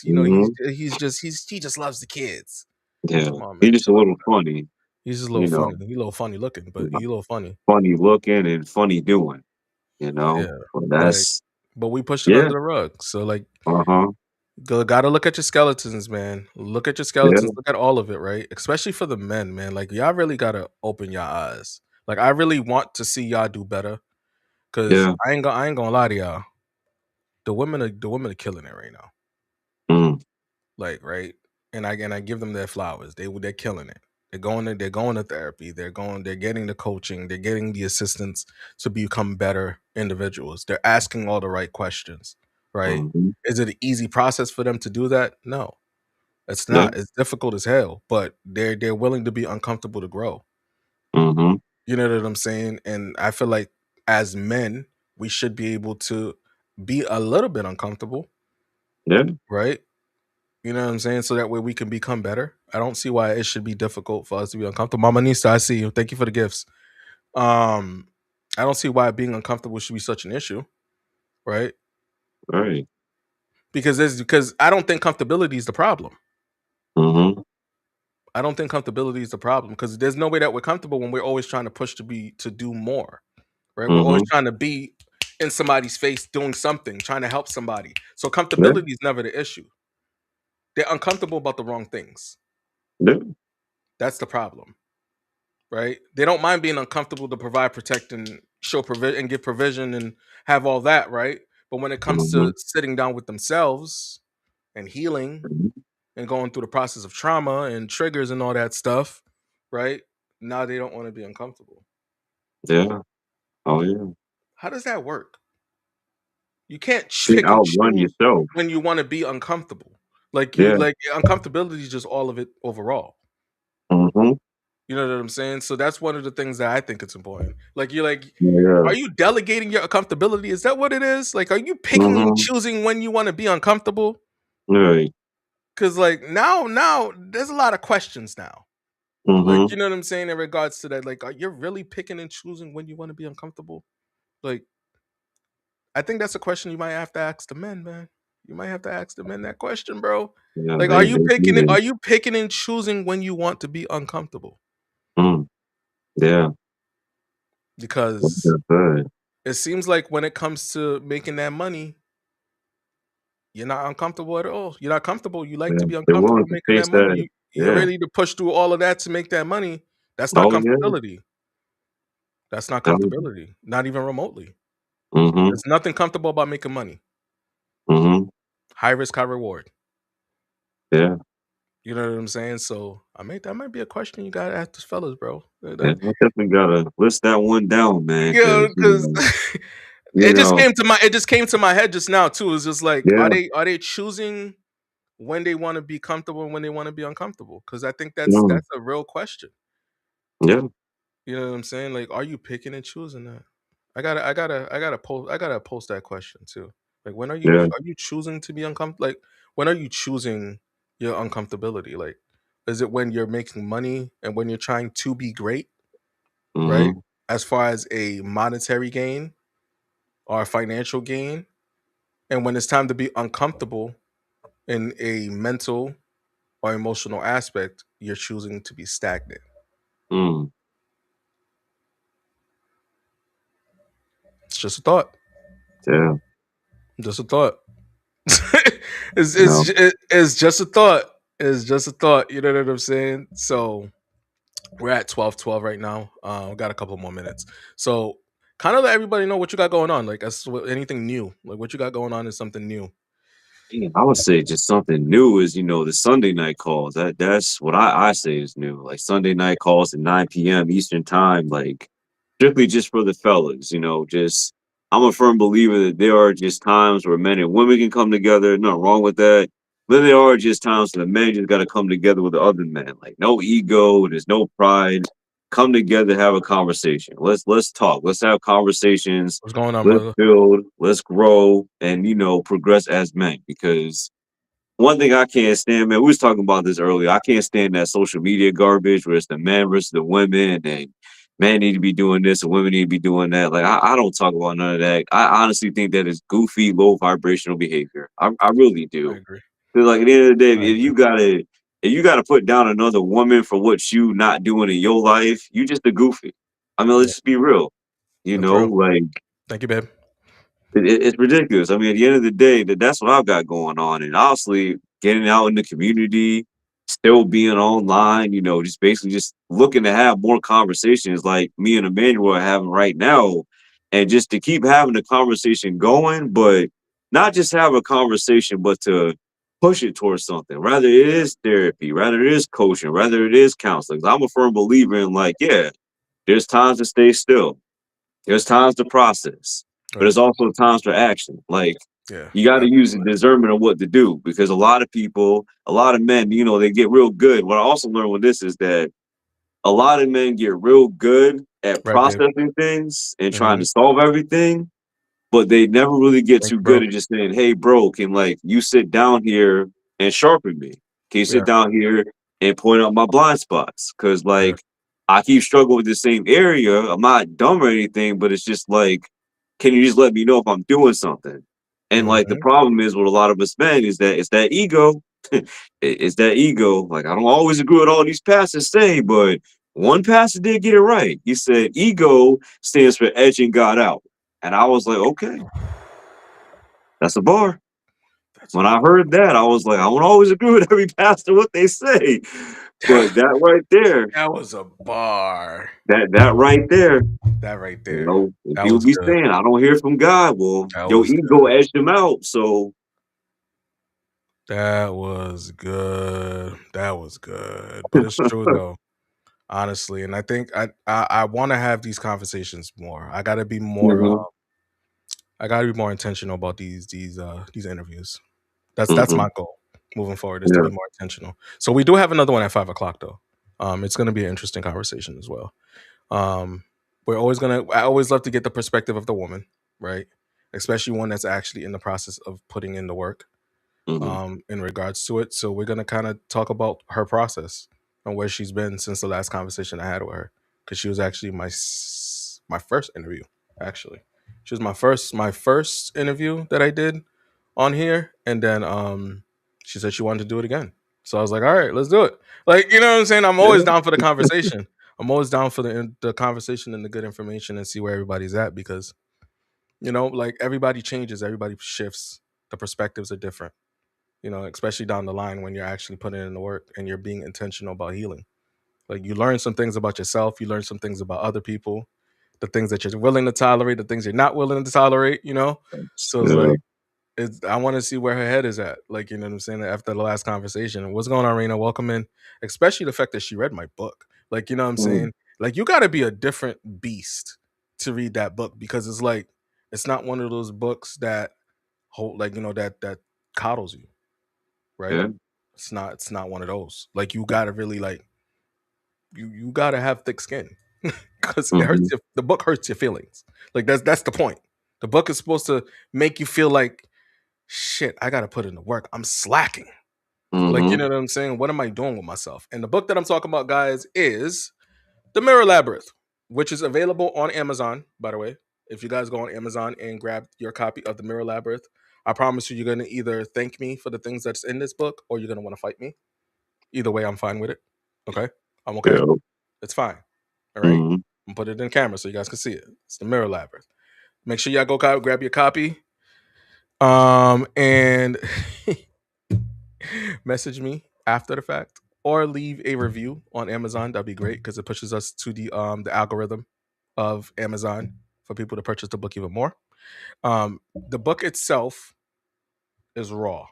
you know Mhm. he just loves the kids. Yeah. Come on, He's man, just a chill out little with that. funny, He's just a little you know, funny. He a little funny looking, but he a little funny. funny looking and funny doing, you know? Yeah, But like, that's but we pushed it yeah. under the rug. So like, Uh-huh. gotta look at your skeletons, man. Look at your skeletons. Yeah. Look at all of it, right? Especially for the men, man. Like y'all really gotta open your eyes. Like I really want to see y'all do better. Cause Yeah. I ain't gonna lie to y'all. The women are killing it right now. Mm. Like, right? And I give them their flowers. They're killing it. They're going to therapy. They're getting the coaching, they're getting the assistance to become better individuals. They're asking all the right questions, right? Mhm. Is it an easy process for them to do that? No. It's Yeah. not. It's difficult as hell, but they're willing to be uncomfortable to grow. Mhm. You know what I'm saying? And I feel like as men, we should be able to be a little bit uncomfortable, Yeah. right? You know what I'm saying? So that way we can become better. I don't see why it should be difficult for us to be uncomfortable. Mama Nista, I see you. Thank you for the gifts. Um, I don't see why being uncomfortable should be such an issue, right? Right. Because I don't think comfortability is the problem. Mhm. I don't think comfortability is the problem because there's no way that we're comfortable when we're always trying to push to do more, right? We're always Mhm. trying to be in somebody's face doing something, trying to help somebody. So Yeah. comfortability is never the issue. They're uncomfortable about the wrong things. Yeah. That's the problem. Right? They don't mind being uncomfortable to provide, protect, and show provision and give provision and have all that, right? But when it comes Mhm. to sitting down with themselves and healing Mhm. and going through the process of trauma and triggers and all that stuff, right? Now they don't want to be uncomfortable. Yeah. Oh, yeah. How does that work? You can't Can't pick and outrun choose yourself. when you want to be uncomfortable. Yeah. Like uncomfortability is just all of it overall. Mhm. You know what I'm saying? So that's one of the things that I think it's important. Like you're like, Yeah. are you delegating your comfortability? Is that what it is? Like, are you picking and Mhm. choosing when you want to be uncomfortable? Right. Because like now there's a lot of questions now. Like, Mhm. you know what I'm saying in regards to that. Like, are you really picking and choosing when you want to be uncomfortable? Like, I think that's a question you might have to ask the men, man. You might have to ask the men that question, bro. Yeah, Like, they need are it. you picking and choosing when you want to be uncomfortable? Mm. Yeah. That's Because good. it seems like when it comes to making that money, you're not uncomfortable at all. You're not comfortable. You like Yeah. to be They're willing uncomfortable to making face that money. that. You're Yeah. ready to push through all of that to make that money. That's not Oh, yeah. comfortability. That's not Definitely. comfortability. Not even remotely. Mhm. There's nothing comfortable about making money. Mhm. High risk, high reward. Yeah. You know what I'm saying? So that might be a question you gotta ask the fellas, bro. Yeah. I definitely gotta list that one down, man, Yeah, because because you know, it just came to my head just now too. It's just like, yeah. are they choosing when they want to be comfortable and when they want to be uncomfortable? Because I think Mm. that's a real question. Yeah. You know what I'm saying? Like, are you picking and choosing that? I gotta post that question too. Like, when Yeah. are you choosing to be uncomfortable? Like, when are you choosing your uncomfortability? Like, is it when you're making money and when you're trying to be great, right? Mhm. As far as a monetary gain or a financial gain, and when it's time to be uncomfortable in a mental or emotional aspect, you're choosing to be stagnant. Mm. It's just a thought. Yeah. Just a thought. No. It's just a thought. It's just a thought. You know what I'm saying? So we're at 12:12 right now. We got a couple more minutes. So kind of let everybody know what you got going on. Like, anything new. Like, what you got going on is something new. Yeah, I would say just something new is, the Sunday night calls. That's what I say is new. Like Sunday night calls at 9 p.m. Eastern time, like strictly just for the fellas, just I'm a firm believer that there are just times where men and women can come together. Nothing wrong with that. Then there are just times where the men just gotta come together with the other men. Like no ego, there's no pride. Come together, have a conversation. Let's talk. Let's have conversations. What's going on, Let's brother? build, let's grow, and progress as men. Because one thing I can't stand, man, we was talking about this earlier. I can't stand that social media garbage where it's the men versus the women, and men need to be doing this and women need to be doing that. Like I don't talk about none of that. I honestly think that is goofy, low vibrational behavior. I really I do. agree. 'Cause like at the end of the day, I agree. if you gotta put down another woman for what you not doing in your life, you just a goofy. I mean, let's Yeah, just be real. that's real. Like Thank you, babe. it's ridiculous. I mean, at the end of the day, that's what I've got going on, and honestly, getting out in the community, still being online, just basically just looking to have more conversations like me and Emmanuel are having right now, and just to keep having the conversation going, but not just have a conversation, but to push it towards something. Rather it is therapy, rather it is coaching, rather it is counseling. 'Cause I'm a firm believer in like, yeah, there's times to stay still. There's times to process, but Right. there's also times for action. Like Yeah. you got to use the Absolutely. discernment of what to do because a lot of people, a lot of men, they get real good. What I also learned with this is that a lot of men get real good at Right, babe. processing things and trying Hmm. to solve everything, but they never really get Thank too you, bro. good at just saying, "Hey, bro, can like you sit down here and sharpen me? Can you Yeah. sit down here and point out my blind spots? Because Yeah. like I keep struggling with the same area. I'm not dumb or anything, but it's just like, can you just let me know if I'm doing something? And like the Hmm. problem is with a lot of us men is that it's that ego. It's that ego. Like I don't always agree with all these pastors say, but one pastor did get it right. He said ego stands for edging God out. And I was like, okay, that's a bar. That's a When I heard that, I was like, I don't always agree with every pastor what they say. But that right there, that was a bar. that right there, That right there. and That people was be good. saying, I don't hear from God. Well, That your was ego good. edged him out. So That was good. That was good. But it's true though, honestly. And I think I want to have these conversations more. mhm, I gotta be more intentional about these interviews. That's mhm, my goal moving forward is to yeah. be more intentional. So we do have another one at 5 o'clock though. It's going to be an interesting conversation as well. Um, I always love to get the perspective of the woman, right? Especially one that's actually in the process of putting in the work Hmm. in regards to it. So we're going to kind of talk about her process and where she's been since the last conversation I had with her, because she was actually my first interview. Actually, she was my first interview that I did on here, and then she said she wanted to do it again. So I was like, all right, let's do it. Like, you know what I'm saying? I'm always Yeah. down for the conversation. I'm always down for the conversation and the good information and see where everybody's at, because like everybody changes, everybody shifts, the perspectives are different. Especially down the line when you're actually putting in the work and you're being intentional about healing. Like, you learn some things about yourself, you learn some things about other people, the things that you're willing to tolerate, the things you're not willing to tolerate. So it's Yeah. like, I want to see where her head is at. Like, you know what I'm saying? After the last conversation. What's going on, Raina? Welcome in. Especially the fact that she read my book. Like, you know what I'm Mm. saying? Like, you gotta be a different beast to read that book, because it's like, it's not one of those books that hold, like, that coddles you, right? Yeah. It's not one of those. Like, you gotta really, like, you gotta have thick skin. Because Hmm. the book hurts your feelings. Like, that's the point. The book is supposed to make you feel like, shit, I gotta put in the work. I'm slacking. Like, you Hmm. know what I'm saying? What am I doing with myself? And the book that I'm talking about, guys, is The Mirror Labyrinth, which is available on Amazon, by the way. If you guys go on Amazon and grab your copy of The Mirror Labyrinth, I promise you, you're gonna either thank me for the things that's in this book, or you're gonna want to fight me. Either way, I'm fine with it. Okay? I'm okay. Yeah. It's fine. All right? Hmm. I'm put it in camera so you guys can see it. It's The Mirror Labyrinth. Make sure y'all go grab your copy. And message me after the fact, or leave a review on Amazon. That'd be great, because it pushes us to the algorithm of Amazon for people to purchase the book even more. The book itself is raw.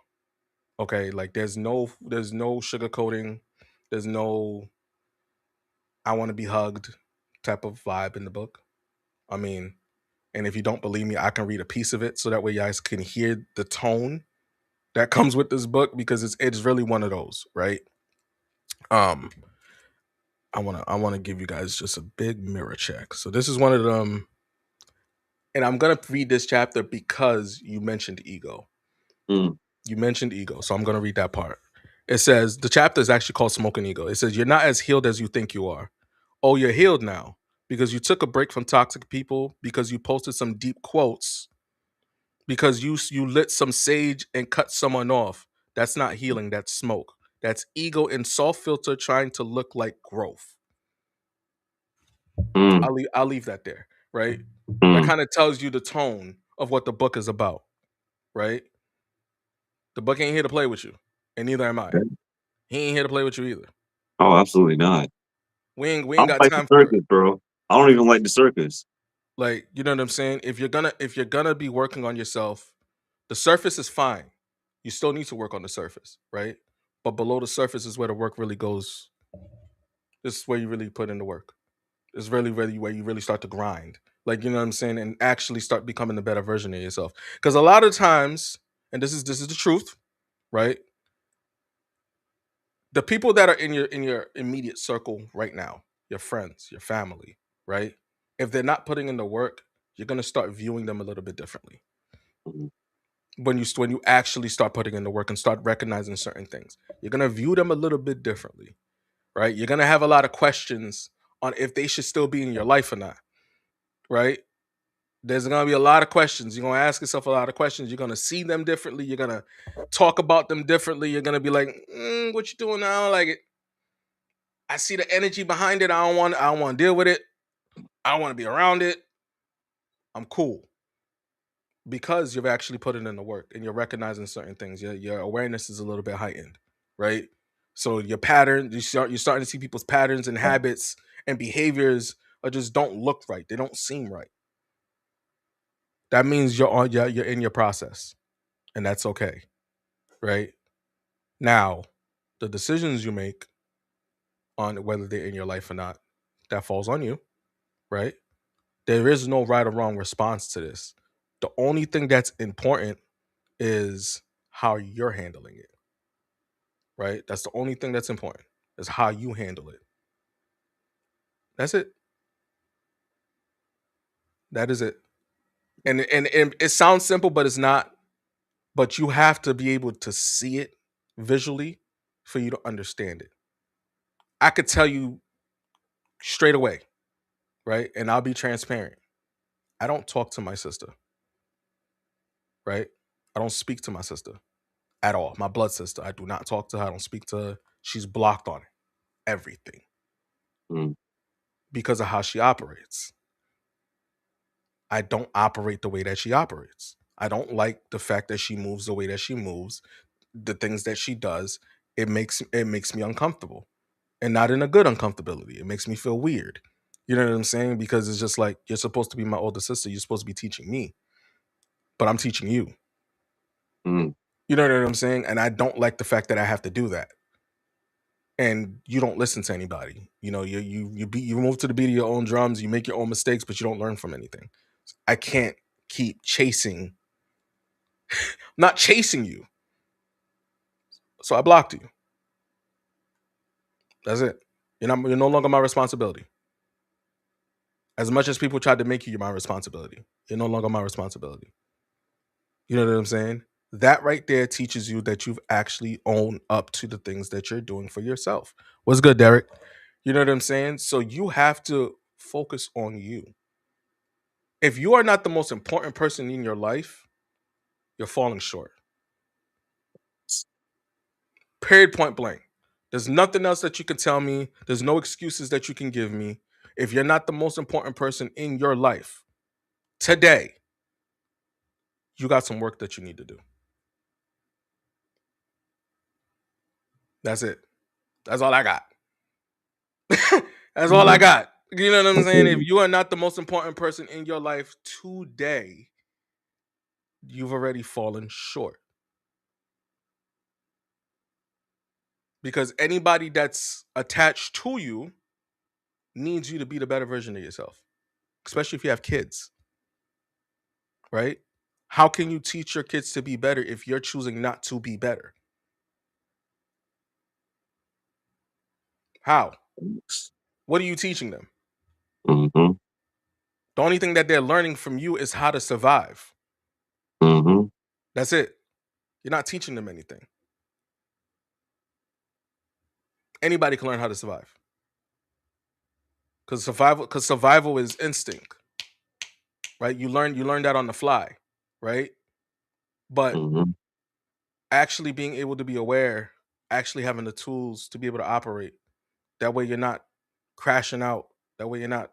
Okay, like, there's no sugarcoating. There's no I want to be hugged type of vibe in the book. I mean, and if you don't believe me, I can read a piece of it so that way you guys can hear the tone that comes with this book, because it's really one of those, right? Um, I wanna give you guys just a big mirror check. So this is one of them, and I'm gonna read this chapter because you mentioned ego. Mm. You mentioned ego, so I'm gonna read that part. It says the chapter is actually called "Smoking Ego." It says, "You're not as healed as you think you are. Oh, you're healed now because you took a break from toxic people, because you posted some deep quotes, because you lit some sage and cut someone off. That's not healing. That's smoke. That's ego in soft filter trying to look like growth." Mm. I'll leave that there, right? That Mm. kind of tells you the tone of what the book is about, right? The book ain't here to play with you, and neither am I. Yeah. He ain't here to play with you either. Oh, absolutely not. We I ain't don't got like the time for it. circus, bro. I don't even like the circus. Like, you know what I'm saying? If you're gonna be working on yourself, the surface is fine. You still need to work on the surface, right? But below the surface is where the work really goes. This is where you really put in the work. It's really, really where you really start to grind. Like, you know what I'm saying? And actually start becoming a better version of yourself. Because a lot of times, and this is the truth, right? The people that are in your immediate circle right now, your friends, your family, right? If they're not putting in the work, you're gonna start viewing them a little bit differently Mhm. when you actually start putting in the work and start recognizing certain things. You're gonna view them a little bit differently, right? You're gonna have a lot of questions on if they should still be in your life or not, right? There's gonna be a lot of questions. You're gonna ask yourself a lot of questions. You're gonna see them differently. You're gonna talk about them differently. You're gonna be like, "What you doing now? I don't like it. I see the energy behind it. I don't want to deal with it. I don't want to be around it. I'm cool." Because you've actually put it in the work and you're recognizing certain things. Your awareness is a little bit heightened, right? So your pattern, you're starting to see people's patterns and habits and behaviors are just don't look right. They don't seem right. That means you're in your process, and that's okay, right? Now, the decisions you make on whether they're in your life or not, that falls on you, right? There is no right or wrong response to this. The only thing that's important is how you're handling it, right? That's the only thing that's important, is how you handle it. That's it. That is it. And it sounds simple, but it's not. But you have to be able to see it visually for you to understand it. I could tell you straight away, right? And I'll be transparent. I don't talk to my sister, right? I don't speak to my sister at all. My blood sister. I do not talk to her. I don't speak to her. She's blocked on everything Mm. because of how she operates. I don't operate the way that she operates. I don't like the fact that she moves the way that she moves, the things that she does. It makes me uncomfortable. And not in a good uncomfortability. It makes me feel weird. You know what I'm saying? Because it's just like you're supposed to be my older sister. You're supposed to be teaching me, but I'm teaching you. Mm. You know what I'm saying? And I don't like the fact that I have to do that. And you don't listen to anybody. You know, you move to the beat of your own drums. You make your own mistakes, but you don't learn from anything. I can't keep chasing, not chasing you. So I blocked you. That's it. You're no longer my responsibility. As much as people tried to make you my responsibility, you're no longer my responsibility. You know what I'm saying? That right there teaches you that you've actually owned up to the things that you're doing for yourself. What's good, Derek? You know what I'm saying? So you have to focus on you. If you are not the most important person in your life, you're falling short. Period, point blank. There's nothing else that you can tell me. There's no excuses that you can give me. If you're not the most important person in your life today, you got some work that you need to do. That's it. That's all I got. That's all I Yeah. got. You know what I'm saying? If Okay. you are not the most important person in your life today, you've already fallen short. Because anybody that's attached to you needs you to be the better version of yourself, especially if you have kids, right? How can you teach your kids to be better if you're choosing not to be better? How? What are you teaching them? Mm-hmm. The only thing that they're learning from you is how to survive. Mm-hmm. That's it. You're not teaching them anything. Anybody can learn how to survive. Because survival is instinct, right? You learn that on the fly, right? But Mm-hmm. actually being able to be aware, actually having the tools to be able to operate, that way you're not crashing out. That way you're not,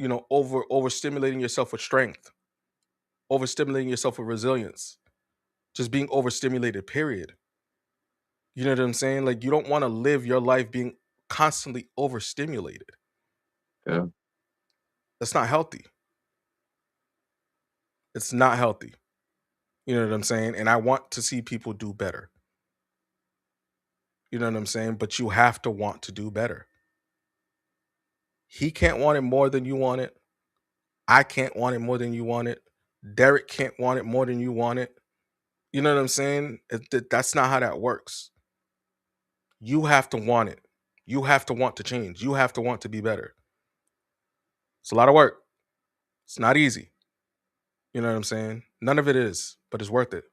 overstimulating yourself with strength, overstimulating yourself with resilience, just being overstimulated, period. You know what I'm saying? Like you don't want to live your life being constantly overstimulated. Yeah. That's not healthy. It's not healthy. You know what I'm saying? And I want to see people do better. You know what I'm saying? But you have to want to do better. He can't want it more than you want it. I can't want it more than you want it. Derek can't want it more than you want it. You know what I'm saying? That's not how that works. You have to want it. You have to want to change. You have to want to be better. It's a lot of work. It's not easy. You know what I'm saying? None of it is, but it's worth it.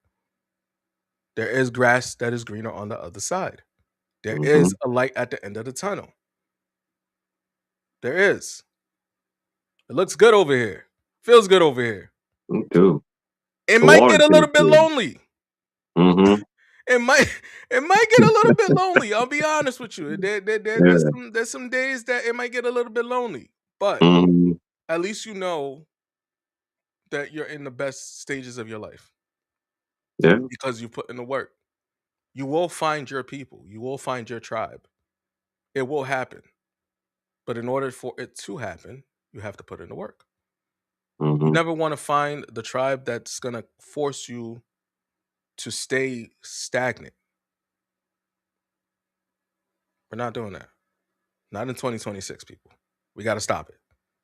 There is grass that is greener on the other side. There Mm-hmm. is a light at the end of the tunnel. There is. It looks good over here. Feels good over here. Me too. It The might water get a little tastes bit good. lonely. Mm-hmm. It might it might get a little bit lonely. I'll be honest with you. There's Yeah. some days that it might get a little bit lonely, but Mm-hmm. at least you know that you're in the best stages of your life Yeah. because you put in the work. You will find your people. You will find your tribe. It will happen. But in order for it to happen, you have to put in the work. You Mm-hmm. never want to find the tribe that's going to force you to stay stagnant. We're not doing that. Not in 2026, people. We got to stop it.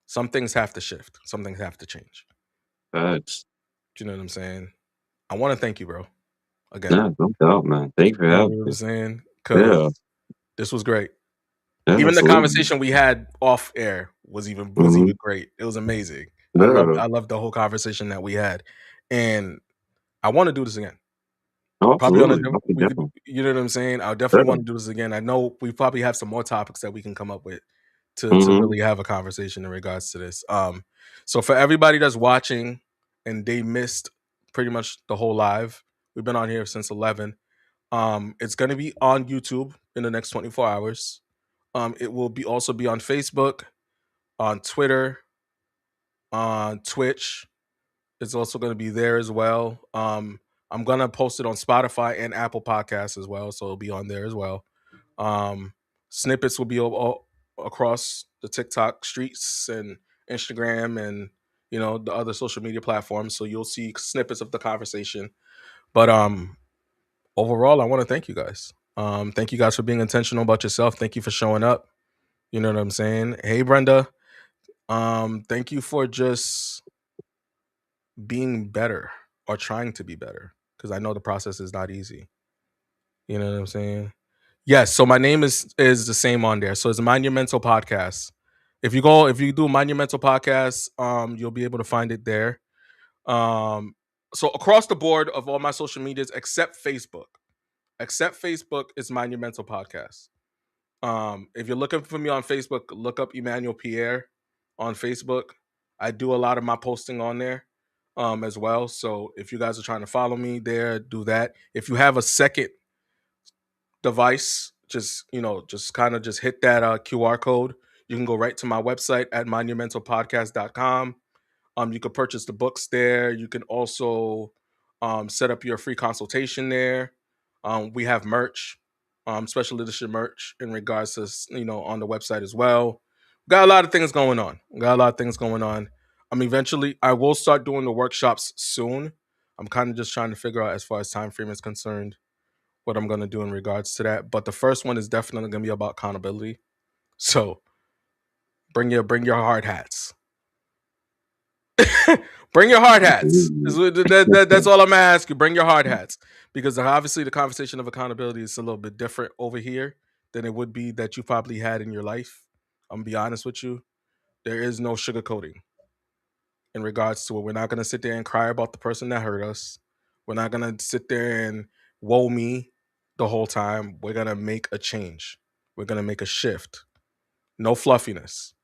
Some things have to shift. Some things have to change. Facts. Do you know what I'm saying? I want to thank you, bro. Again. Yeah, no doubt, man. Thank you for You know having what I'm me. saying? Yeah. Because this was great. Yeah, Even the absolutely. conversation we had off air was even Mhm. great. It was amazing. Yeah. I loved the whole conversation that we had, and I want to do this again. Oh, Probably on a absolutely. Okay, we could, definitely. you know what I'm saying? I definitely Yeah. want to do this again. I know we probably have some more topics that we can come up with to Mhm. really have a conversation in regards to this. So for everybody that's watching and they missed pretty much the whole live, we've been on here since 11. It's gonna be on YouTube in the next 24 hours. It will be also be on Facebook, on Twitter, on Twitch. It's also going to be there as well. I'm gonna post it on Spotify and Apple Podcasts as well, so it'll be on there as well. Um, Snippets will be all across the TikTok streets and Instagram and the other social media platforms. So you'll see snippets of the conversation. But overall, I want to thank you guys. Thank you guys for being intentional about yourself. Thank you for showing up. You know what I'm saying? Hey, Brenda. Thank you for just being better or trying to be better because I know the process is not easy. You know what I'm saying? Yes. So my name is the same on there. So it's Mind Your Mental Podcast. If you do Mind Your Mental Podcast, you'll be able to find it there. So across the board of all my social medias except Facebook, it's Mind Your Mental Podcast. If you're looking for me on Facebook, look up Emmanuel Pierre on Facebook. I do a lot of my posting on there as well. So if you guys are trying to follow me there, do that. If you have a second device, just kind of just hit that QR code. You can go right to my website at monumentalpodcast.com. You can purchase the books there. You can also set up your free consultation there. We have merch, special edition merch in regards to on the website as well. Got a lot of things going on. Eventually, I will start doing the workshops soon. I'm kind of just trying to figure out as far as time frame is concerned what I'm going to do in regards to that. But the first one is definitely going to be about accountability. So bring your hard hats. Bring your hard hats. Absolutely. That's all I'm gonna ask you. Bring your hard hats because obviously the conversation of accountability is a little bit different over here than it would be that you probably had in your life. I'm gonna be honest with you. There is no sugarcoating in regards to it. We're not gonna sit there and cry about the person that hurt us. We're not gonna sit there and woe me the whole time. We're gonna make a change. We're gonna make a shift. No fluffiness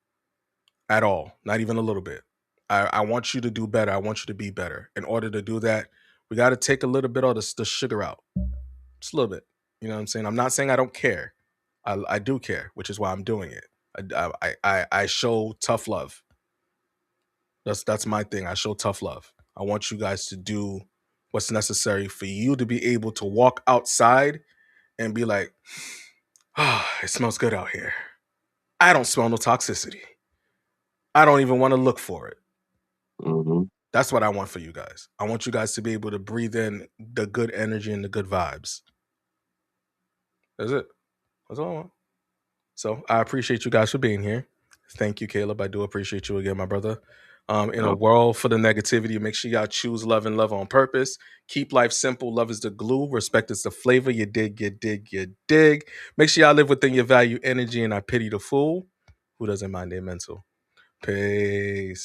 at all, not even a little bit. I want you to do better. I want you to be better. In order to do that, we got to take a little bit of the sugar out, just a little bit. You know what I'm saying? I'm not saying I don't care. I do care, which is why I'm doing it. I show tough love. That's my thing. I show tough love. I want you guys to do what's necessary for you to be able to walk outside and be like, ah, it smells good out here. I don't smell no toxicity. I don't even want to look for it. Mhm. That's what I want for you guys. I want you guys to be able to breathe in the good energy and the good vibes. That's it. That's all I want. So I appreciate you guys for being here. Thank you, Caleb. I do appreciate you again, my brother. In a Yep. world full of negativity, make sure y'all choose love and love on purpose. Keep life simple. Love is the glue. Respect is the flavor. You dig, you dig, you dig. Make sure y'all live within your value energy, and I pity the fool who doesn't mind their mental. Peace.